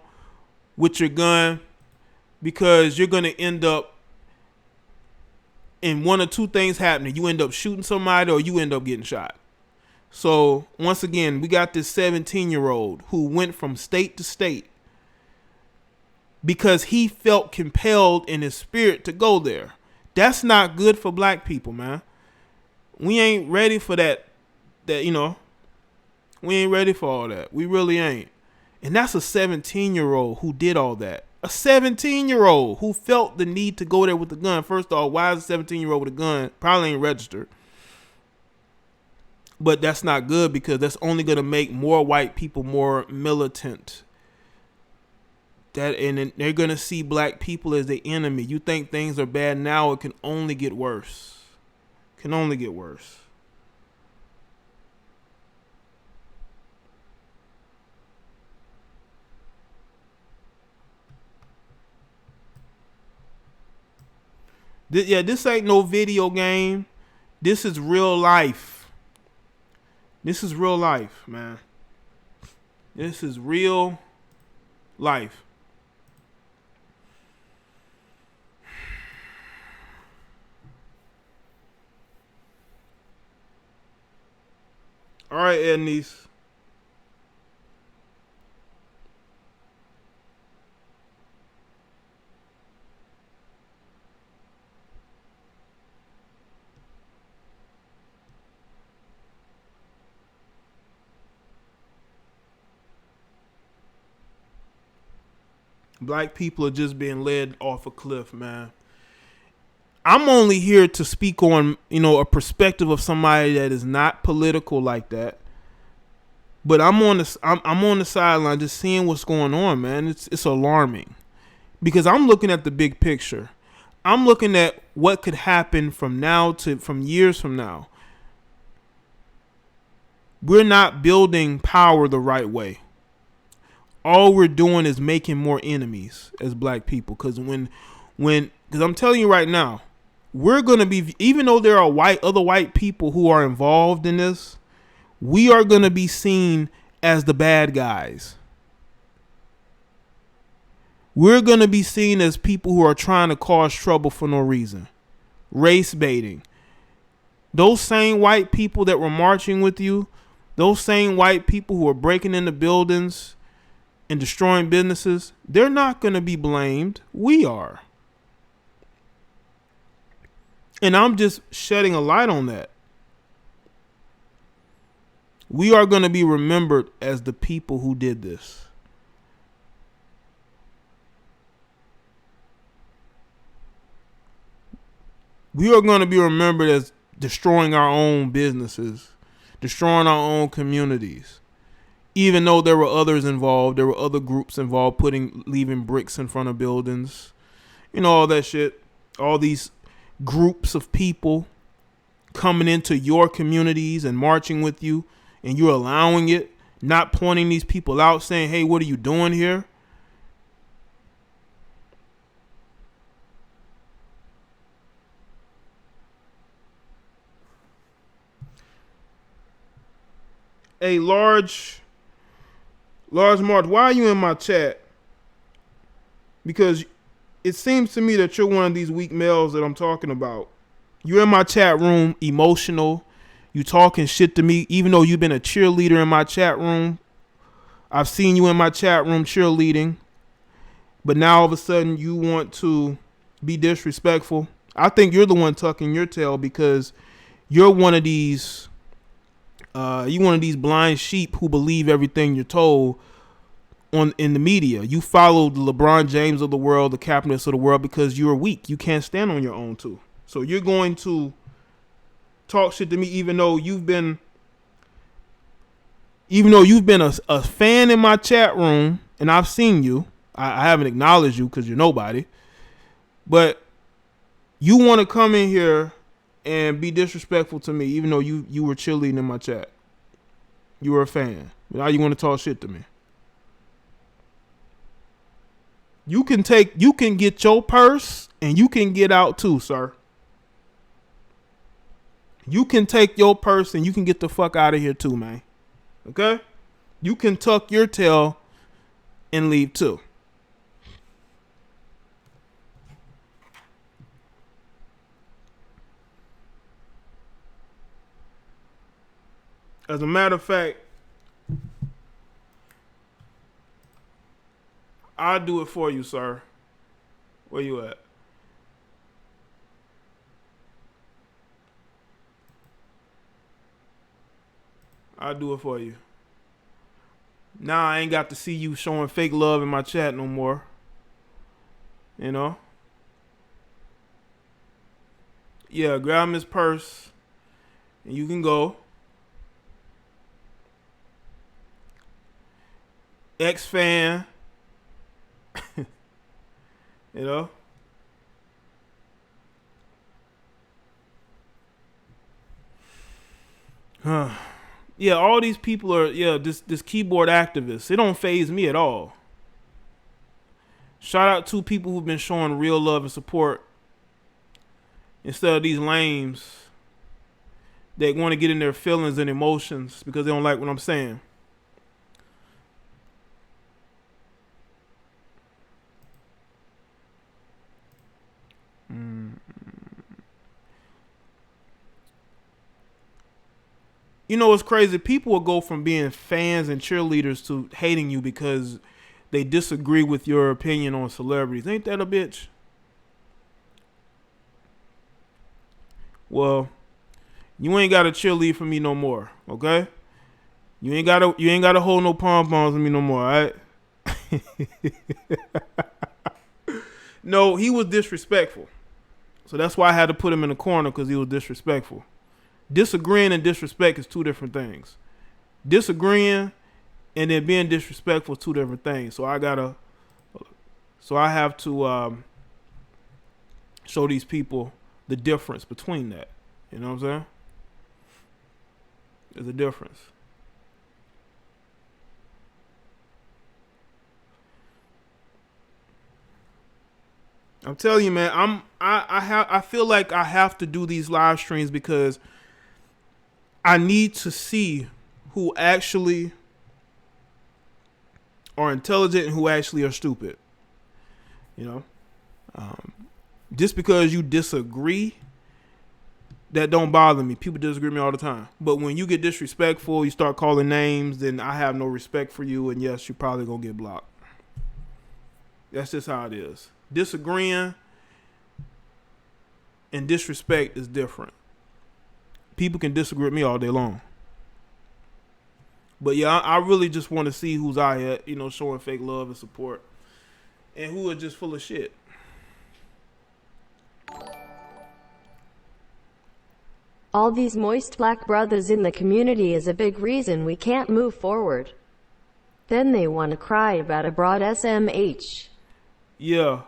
S1: with your gun, because you're going to end up in one or two things happening. You end up shooting somebody or you end up getting shot. So, once again, we got this 17-year-old who went from state to state because he felt compelled in his spirit to go there. That's not good for black people, man. We ain't ready for that, we ain't ready for all that. We really ain't. And that's a 17-year-old who did all that. A 17-year-old who felt the need to go there with a gun. First off, why is a 17-year-old with a gun? Probably ain't registered. But that's not good, because that's only going to make more white people more militant. And they're going to see black people as the enemy. You think things are bad now, it can only get worse. Can only get worse. This ain't no video game. This is real life. This is real life, man. This is real life. All right, Ednice. Black people are just being led off a cliff, man. I'm only here to speak on, a perspective of somebody that is not political like that. But I'm on the sideline just seeing what's going on, man. It's alarming, because I'm looking at the big picture. I'm looking at what could happen from years from now. We're not building power the right way. All we're doing is making more enemies as black people. Because I'm telling you right now, we're going to be, even though there are other white people who are involved in this, we are going to be seen as the bad guys. We're going to be seen as people who are trying to cause trouble for no reason. Race baiting. Those same white people that were marching with you, those same white people who are breaking into buildings and destroying businesses, they're not going to be blamed. We are. And I'm just shedding a light on that. We are going to be remembered as the people who did this. We are going to be remembered as destroying our own businesses, destroying our own communities. Even though there were others involved, there were other groups involved, leaving bricks in front of buildings, all that shit. All these groups of people coming into your communities and marching with you, and you're allowing it, not pointing these people out, saying, hey, what are you doing here? Hey, Large March, why are you in my chat? Because it seems to me that you're one of these weak males that I'm talking about. You're in my chat room, emotional. You talking shit to me, even though you've been a cheerleader in my chat room. I've seen you in my chat room cheerleading. But now all of a sudden you want to be disrespectful. I think you're the one tucking your tail because you're one of these blind sheep who believe everything you're told in the media. You follow the LeBron James of the world, the Kaepernicks of the world, because you're weak. You can't stand on your own too. So you're going to talk shit to me, even though you've been a fan in my chat room, and I've seen you. I haven't acknowledged you because you're nobody, but you want to come in here and be disrespectful to me, even though you were cheerleading in my chat. You were a fan. But now you want to talk shit to me. You can get your purse and you can get out too, sir. You can take your purse and you can get the fuck out of here too, man. Okay? You can tuck your tail and leave too. As a matter of fact, I'll do it for you, sir. Where you at? I'll do it for you. Now I ain't got to see you showing fake love in my chat no more. Yeah, grab him his purse and you can go. Ex-fan. Yeah, all these people are, this keyboard activists. It don't faze me at all. Shout out to people who've been showing real love and support instead of these lames that want to get in their feelings and emotions because they don't like what I'm saying. It's crazy. People will go from being fans and cheerleaders to hating you because they disagree with your opinion on celebrities. Ain't that a bitch? Well, you ain't got to cheerlead for me no more, okay? You ain't gotta hold no pom-poms with me no more, all right? No, he was disrespectful. So that's why I had to put him in the corner, because he was disrespectful. Disagreeing and disrespect is two different things. Disagreeing and then being disrespectful is two different things. So I have to show these people the difference between that. You know what I'm saying? There's a difference. I'm telling you, man. I feel like I have to do these live streams because I need to see who actually are intelligent and who actually are stupid. You know, just because you disagree, that don't bother me. People disagree with me all the time. But when you get disrespectful, you start calling names, then I have no respect for you, and yes, you're probably gonna get blocked. That's just how it is. Disagreeing and disrespect is different. People can disagree with me all day long. But yeah, I really just want to see who's out here, you know, showing fake love and support, and who are just full of shit.
S2: All these moist black brothers in the community is a big reason we can't move forward. Then they want to cry about a broad SMH.
S1: Yeah.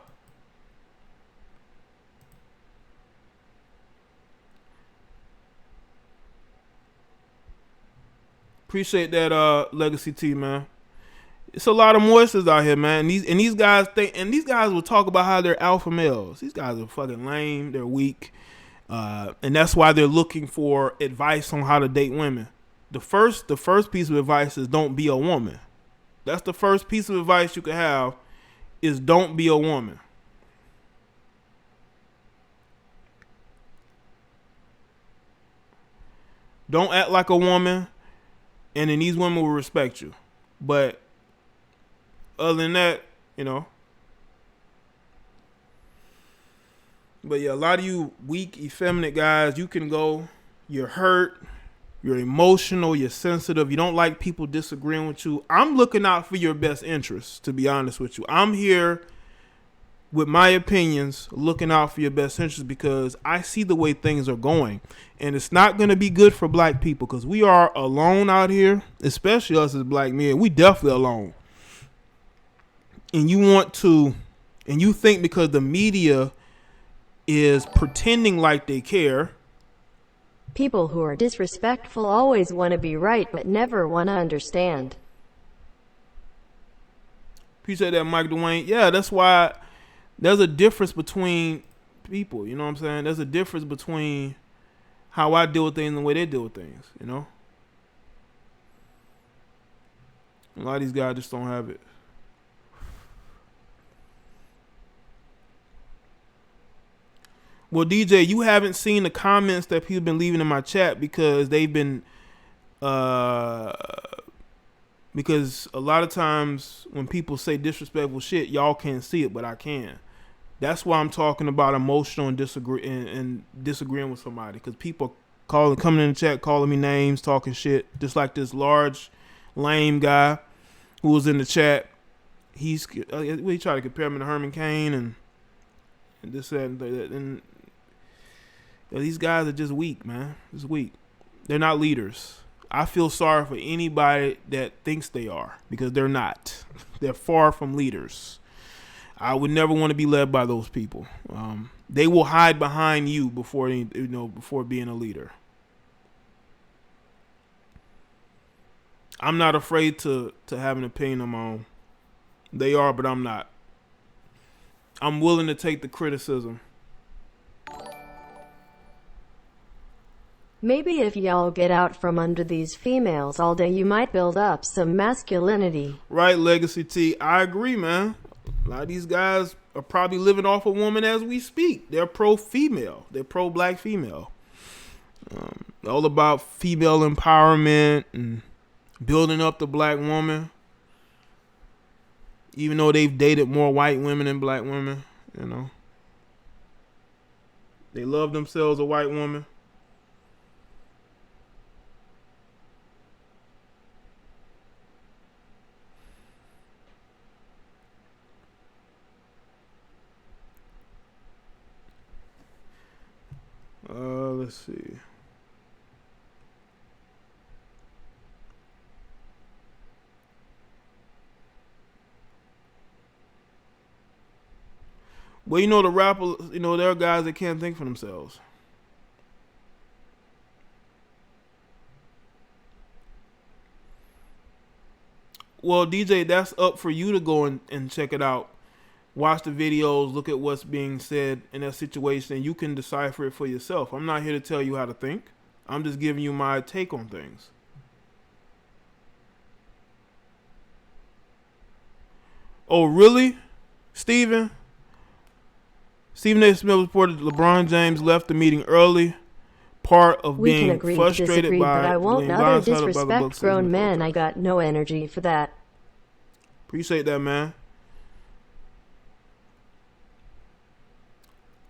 S1: Appreciate that, Legacy T, man. It's a lot of moisters out here, man. These guys will talk about how they're alpha males. These guys are fucking lame. They're weak, and that's why they're looking for advice on how to date women. The first piece of advice is don't be a woman. That's the first piece of advice you can have, is don't be a woman. Don't act like a woman, and then these women will respect you. But other than that, you know. But yeah, a lot of you weak, effeminate guys, you can go, you're hurt, you're emotional, you're sensitive, you don't like people disagreeing with you. I'm looking out for your best interests, to be honest with you. I'm here with my opinions, looking out for your best interests, because I see the way things are going. And it's not going to be good for black people, because we are alone out here, especially us as black men. We definitely alone. And you think because the media is pretending like they care.
S2: People who are disrespectful always want to be right, but never want to understand.
S1: Appreciate that, Mike Dwayne. Yeah, that's why there's a difference between people. You know what I'm saying? There's a difference between how I deal with things and the way they deal with things, you know? A lot of these guys just don't have it. Well, DJ, you haven't seen the comments that people have been leaving in my chat, because they've been, because a lot of times when people say disrespectful shit, y'all can't see it, but I can. That's why I'm talking about emotional and disagreeing with somebody, because people coming in the chat, calling me names, talking shit, just like this large, lame guy who was in the chat. He tried to compare me to Herman Cain and this, that, and that, and these guys are just weak, man. Just weak. They're not leaders. I feel sorry for anybody that thinks they are, because they're not. They're far from leaders. I would never want to be led by those people. They will hide behind you before being a leader. I'm not afraid to have an opinion of my own. They are, but I'm not. I'm willing to take the criticism.
S2: Maybe if y'all get out from under these females all day, you might build up some masculinity.
S1: Right, Legacy T. I agree, man. A lot of these guys are probably living off a woman as we speak. They're pro-female. They're pro-black female. All about female empowerment and building up the black woman. Even though they've dated more white women than black women, you know. They love themselves a white woman. Let's see. Well, the rappers, there are guys that can't think for themselves. Well, DJ, that's up for you to go and check it out. watch the videos, look at what's being said in that situation, and you can decipher it for yourself. I'm not here to tell you how to think. I'm just giving you my take on things. Oh, really, Stephen? Stephen A. Smith reported LeBron James left the meeting early. Part of
S2: We can
S1: being
S2: agree to
S1: frustrated
S2: disagree,
S1: by
S2: but I won't
S1: being
S2: other
S1: blindsided by the
S2: disrespect
S1: Bucks
S2: grown
S1: season
S2: men.
S1: protest.
S2: I got no energy for that.
S1: Appreciate that, man.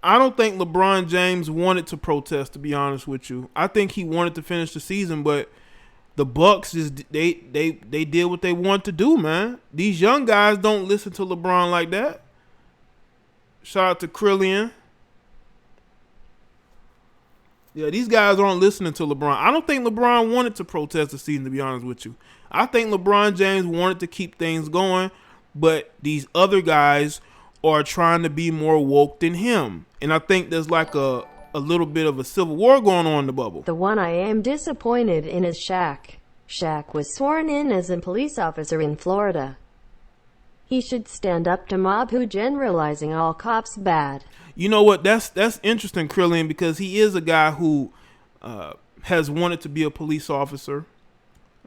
S1: I don't think LeBron James wanted to protest, to be honest with you. I think he wanted to finish the season, but the Bucks just they did what they want to do, man. These young guys don't listen to LeBron like that. Shout out to Krillian. Yeah, these guys aren't listening to LeBron. I don't think LeBron wanted to protest the season, to be honest with you. I think LeBron James wanted to keep things going, but these other guys are trying to be more woke than him. And I think there's like a little bit of a civil war going on in the bubble.
S2: The one I am disappointed in is Shaq. Shaq was sworn in as a police officer in Florida. He should stand up to mob who generalizing all cops bad.
S1: You know what? That's interesting, Krillian, because he is a guy who has wanted to be a police officer.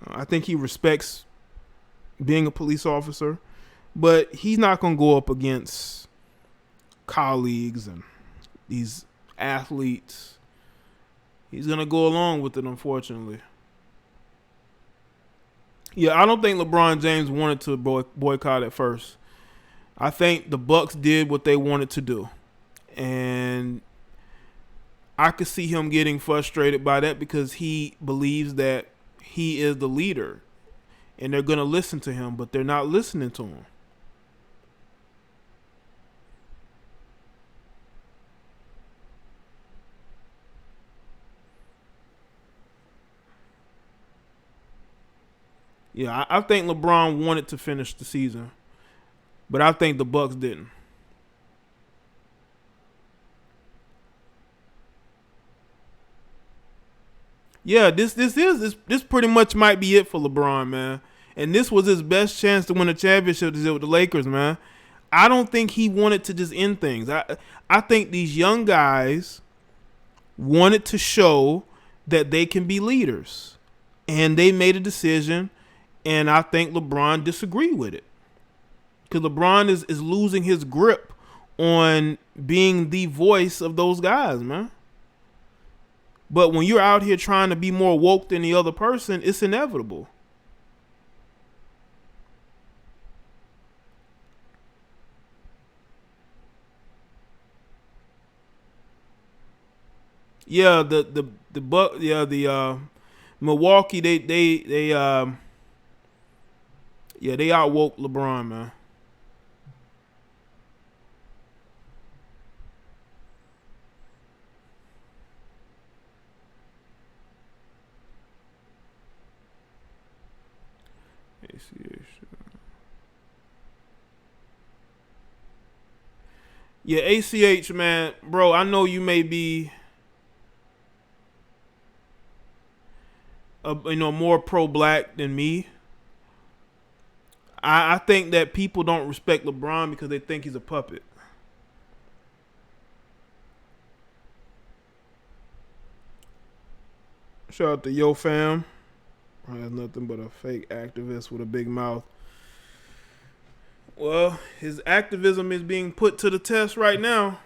S1: I think he respects being a police officer, but he's not going to go up against colleagues and these athletes. He's going to go along with it, unfortunately. Yeah, I don't think LeBron James wanted to boycott at first. I think the Bucks did what they wanted to do. And I could see him getting frustrated by that because he believes that he is the leader and they're going to listen to him, but they're not listening to him. Yeah, I think LeBron wanted to finish the season, but I think the Bucks didn't. Yeah, this pretty much might be it for LeBron, man. And this was his best chance to win a championship with the Lakers, man. I don't think he wanted to just end things. I think these young guys wanted to show that they can be leaders. And they made a decision, and I think LeBron disagreed with it. Because LeBron is losing his grip on being the voice of those guys, man. But when you're out here trying to be more woke than the other person, it's inevitable. Yeah, the Milwaukee they outwoke LeBron, man. Yeah, ACH, man, bro, I know you may be more pro-black than me. I think that people don't respect LeBron because they think he's a puppet. Shout out to Yo Fam. Has nothing but a fake activist with a big mouth. Well, his activism is being put to the test right now.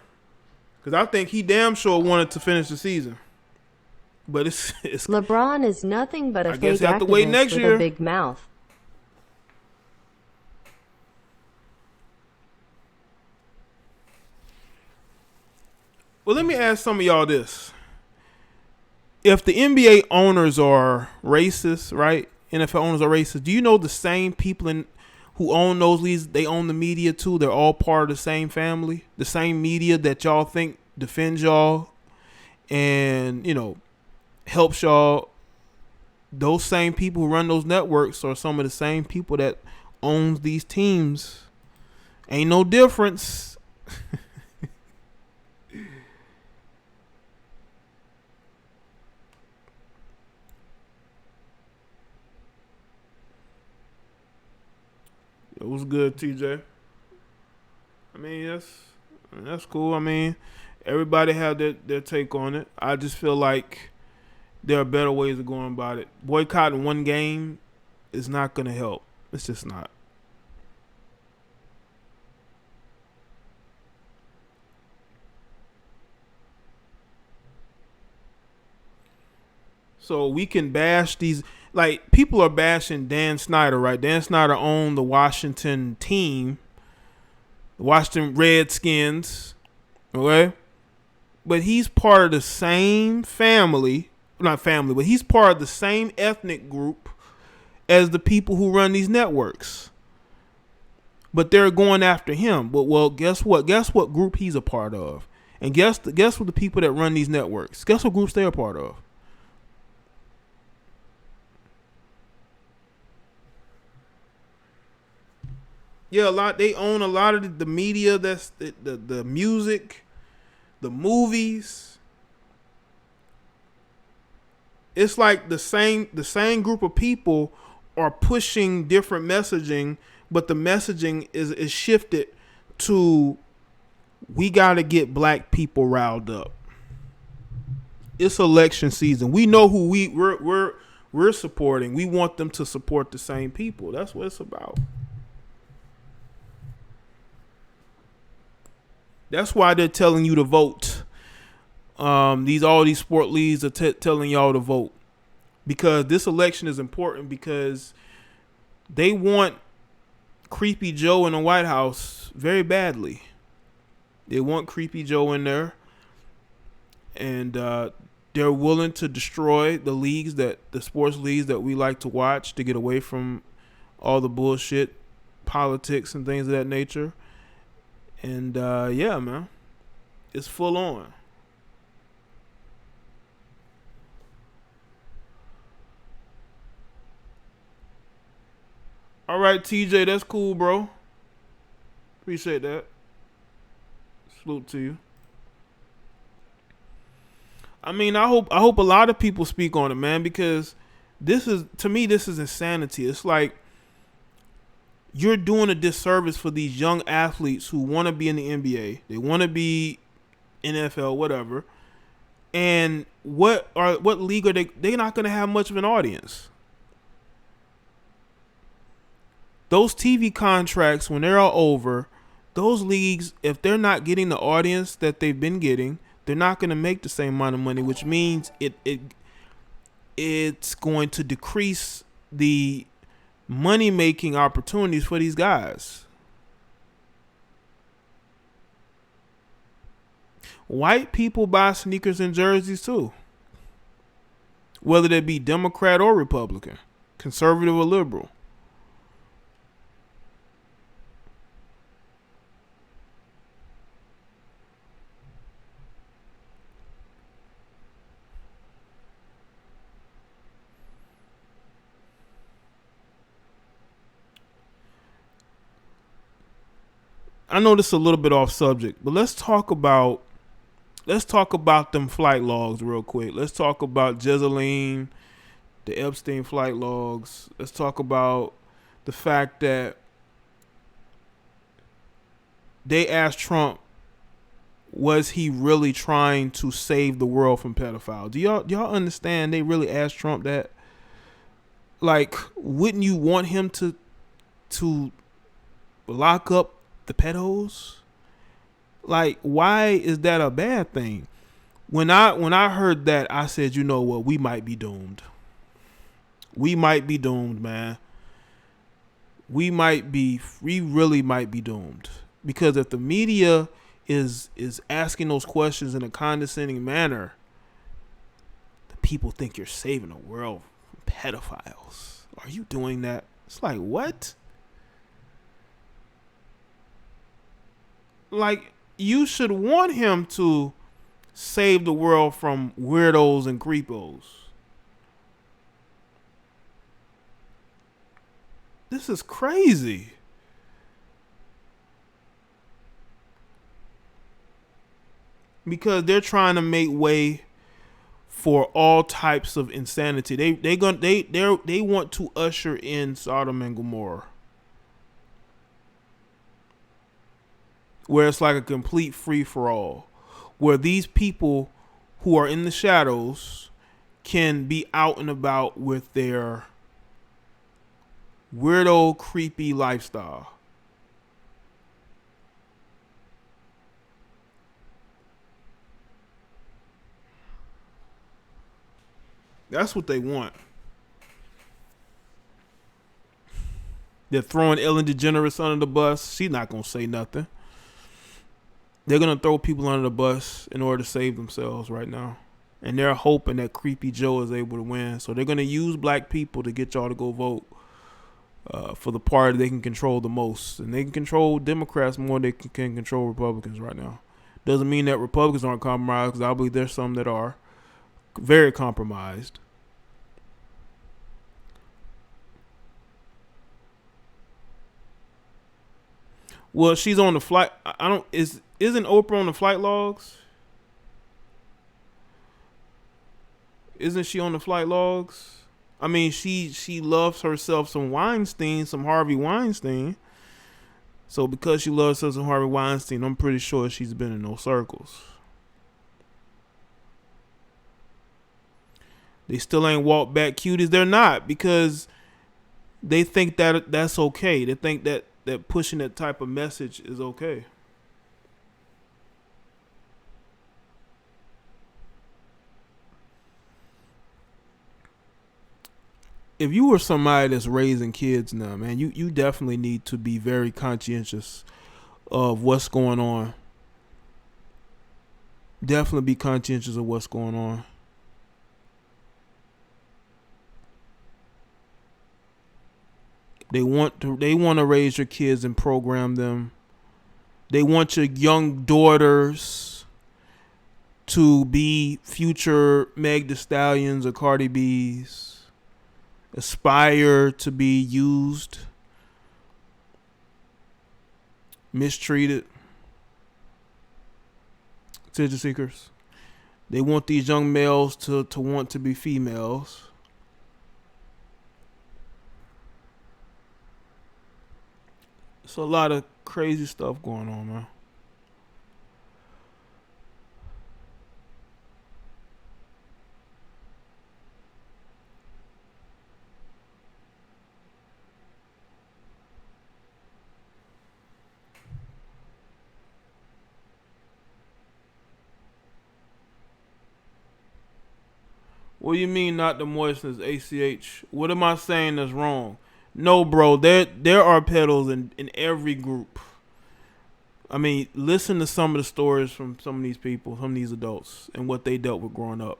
S1: Because I think he damn sure wanted to finish the season. But it's
S2: LeBron is nothing but a fake
S1: guess you have to wait
S2: activist
S1: next
S2: with
S1: year.
S2: a big mouth.
S1: Well, let me ask some of y'all this. If the NBA owners are racist, right? NFL owners are racist. Do you know the same people who own those leagues, they own the media too? They're all part of the same family. The same media that y'all think defends y'all and, helps y'all. Those same people who run those networks are some of the same people that owns these teams. Ain't no difference. It was good, TJ. I mean, that's cool. I mean, everybody have their take on it. I just feel like there are better ways of going about it. Boycotting one game is not going to help. It's just not. So we can bash these, like, people are bashing Dan Snyder, right? Dan Snyder owned the Washington team, the Washington Redskins, okay? But he's part of the same family, not family, but he's part of the same ethnic group as the people who run these networks. But they're going after him. But, well, guess what? Guess what group he's a part of? And guess what the people that run these networks, guess what groups they're a part of? Yeah, they own a lot of the media, that's the music, the movies. It's like the same group of people are pushing different messaging, but the messaging is shifted to, we got to get black people riled up. It's election season. We know who we're supporting. We want them to support the same people. That's what it's about. That's why they're telling you to vote. All these sport leagues are telling y'all to vote, because this election is important, because they want Creepy Joe in the White House very badly. They want Creepy Joe in there, and they're willing to destroy the sports leagues that we like to watch to get away from all the bullshit, politics, and things of that nature. And yeah, man, it's full on. All right, TJ, that's cool, bro. Appreciate that. Salute to you. I mean, I hope a lot of people speak on it, man, because to me this is insanity. It's like, you're doing a disservice for these young athletes who want to be in the NBA. They want to be NFL, whatever. And what league are they? They're not going to have much of an audience. Those TV contracts, when they're all over, those leagues, if they're not getting the audience that they've been getting, they're not going to make the same amount of money, which means it's going to decrease the money-making opportunities for these guys. White people buy sneakers and jerseys too, whether they be Democrat or Republican, conservative or liberal. I know this is a little bit off subject, but let's talk about them flight logs real quick. Let's talk about Jezeline, the Epstein flight logs. Let's talk about the fact that they asked Trump, was he really trying to save the world from pedophiles? Do y'all understand? They really asked Trump that. Like, wouldn't you want him to lock up the pedos? Like, why is that a bad thing? When I heard that, I said, you know what, we might be doomed. We might be doomed, man. We really might be doomed. Because if the media is asking those questions in a condescending manner, the people think you're saving the world from pedophiles. Are you doing that? It's like, what? Like, you should want him to save the world from weirdos and creepos. This is crazy. Because they're trying to make way for all types of insanity. They want to usher in Sodom and Gomorrah. where it's like a complete free-for-all, where these people who are in the shadows can be out and about with their weirdo, creepy lifestyle. That's what they want. They're throwing Ellen DeGeneres under the bus. She's not going to say nothing. They're going to throw people under the bus in order to save themselves right now. And they're hoping that Creepy Joe is able to win. So they're going to use black people to get y'all to go vote for the party they can control the most. And they can control Democrats more than they can control Republicans right now. Doesn't mean that Republicans aren't compromised, because I believe there's some that are very compromised. Well, she's on the flight. Isn't Oprah on the flight logs? Isn't she on the flight logs? I mean, she loves herself some Weinstein, some Harvey Weinstein. So because she loves herself some Harvey Weinstein, I'm pretty sure she's been in those circles. They still ain't walked back cuties. They're not, because they think that that's okay. They think that pushing that type of message is okay. If you were somebody that's raising kids now, man, you definitely need to be very conscientious of what's going on. Definitely be conscientious of what's going on. They want to raise your kids and program them. They want your young daughters to be future Meg Thee Stallions or Cardi B's. Aspire to be used, mistreated. Attention seekers. They want these young males to want to be females. It's a lot of crazy stuff going on, man. What do you mean not the moistness, ACH? What am I saying that's wrong? No, bro, there are pedals in every group. I mean, listen to some of the stories from some of these people, some of these adults, and what they dealt with growing up.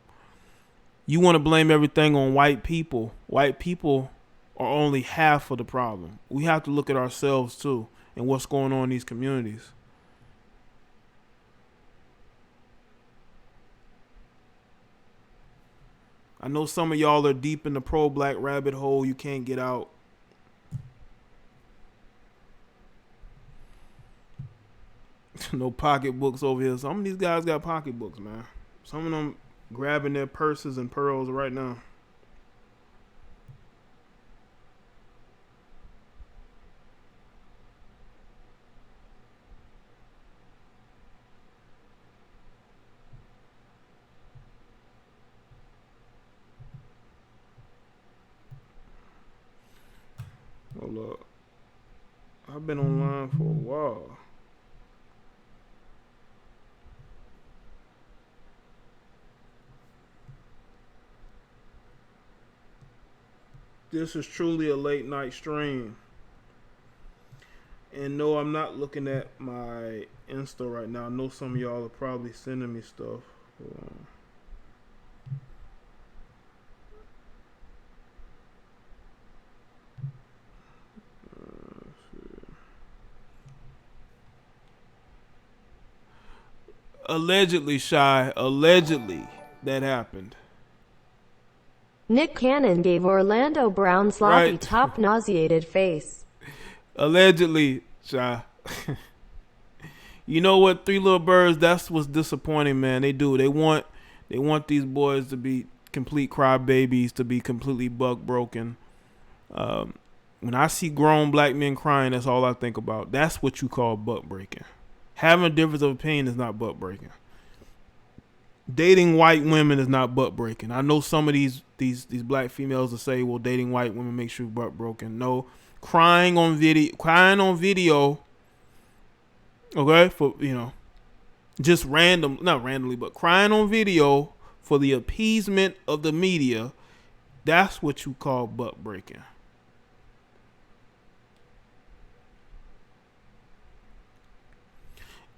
S1: You want to blame everything on white people. White people are only half of the problem. We have to look at ourselves, too, and what's going on in these communities. I know some of y'all are deep in the pro-black rabbit hole. You can't get out. No pocketbooks over here. Some of these guys got pocketbooks, man. Some of them grabbing their purses and pearls right now. Hold up. I've been online for a while. This is truly a late night stream. And no, I'm not looking at my Insta right now. I know some of y'all are probably sending me stuff. Hold on. Allegedly, Shy. Allegedly, that happened.
S2: Nick Cannon gave Orlando Brown sloppy
S1: Right.
S2: top nauseated face.
S1: Allegedly, Shy. You know what? Three Little Birds, that's what's disappointing, man. They do. They want these boys to be complete crybabies, to be completely buck broken. When I see grown black men crying, that's all I think about. That's what you call buck breaking. Having a difference of opinion is not butt breaking. Dating white women is not butt breaking. I know some of these black females will say, well, dating white women makes you butt broken. No, crying on video, okay, for, you know, just not randomly, but crying on video for the appeasement of the media, that's what you call butt breaking.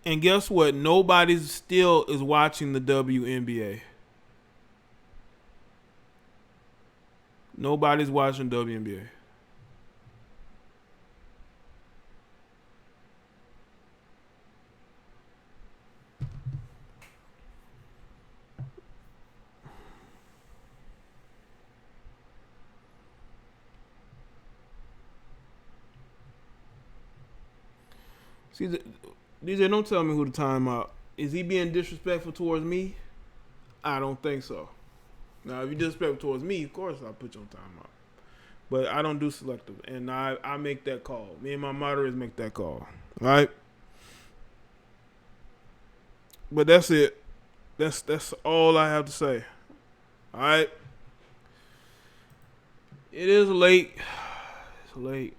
S1: And guess what? Nobody still is watching the WNBA. Nobody's watching WNBA. See, DJ, don't tell me who to time out. Is he being disrespectful towards me? I don't think so. Now, if you're disrespectful towards me, of course I'll put you on time out. But I don't do selective, and I make that call. Me and my moderators make that call. All right? But that's it. That's all I have to say. All right? It is late. It's late.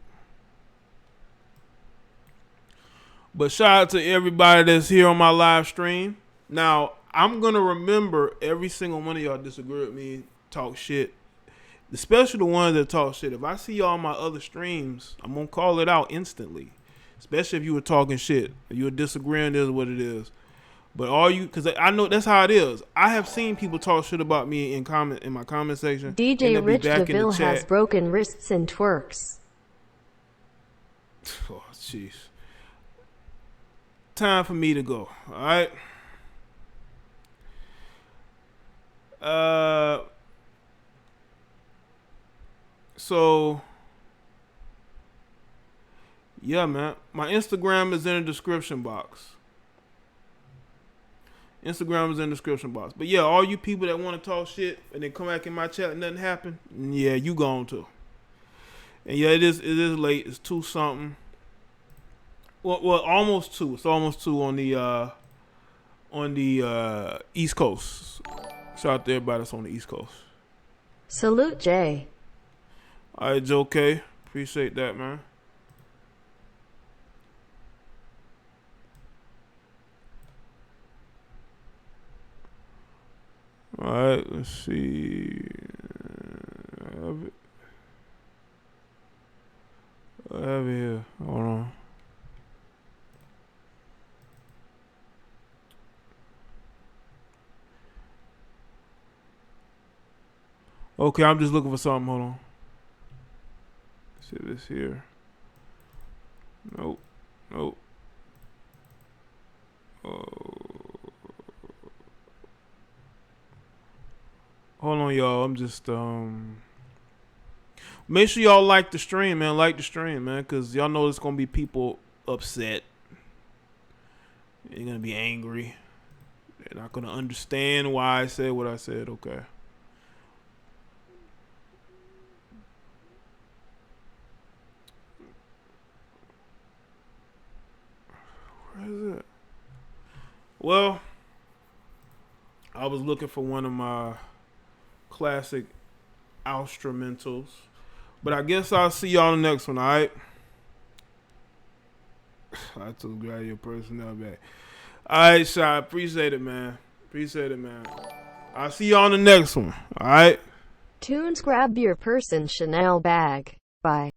S1: But shout out to everybody that's here on my live stream. Now, I'm going to remember every single one of y'all disagree with me, talk shit. Especially the ones that talk shit. If I see y'all on my other streams, I'm going to call it out instantly. Especially if you were talking shit. If you were disagreeing, this is what it is. But all you, because I know that's how it is. I have seen people talk shit about me in my comment section.
S2: DJ Rich DeVille has broken wrists and twerks.
S1: Oh, jeez. Time for me to go. All right. So yeah, man. My Instagram is in the description box. Instagram is in the description box. But yeah, all you people that want to talk shit and then come back in my chat and nothing happen, yeah, you gone too. And yeah, it is late. It's 2 something. Well, almost 2. It's almost 2 on the East Coast. Shout out to everybody that's on the East Coast.
S2: Salute, Jay.
S1: All right, Joe K. Appreciate that, man. All right, let's see. I have it here. Hold on. Okay, I'm just looking for something. Hold on. See this here. Nope. Nope. Hold on, y'all. I'm just make sure y'all like the stream, man. Like the stream, man, because y'all know there's gonna be people upset. They're gonna be angry. They're not gonna understand why I said what I said. Okay. Where is it? Well, I was looking for one of my classic instrumentals, but I guess I'll see y'all in the next one. All right. I took grab your personnel back. All right, Shy. Appreciate it, man. Appreciate it, man. I'll see y'all in the next one. All right.
S2: Tunes, grab your purse and Chanel bag. Bye.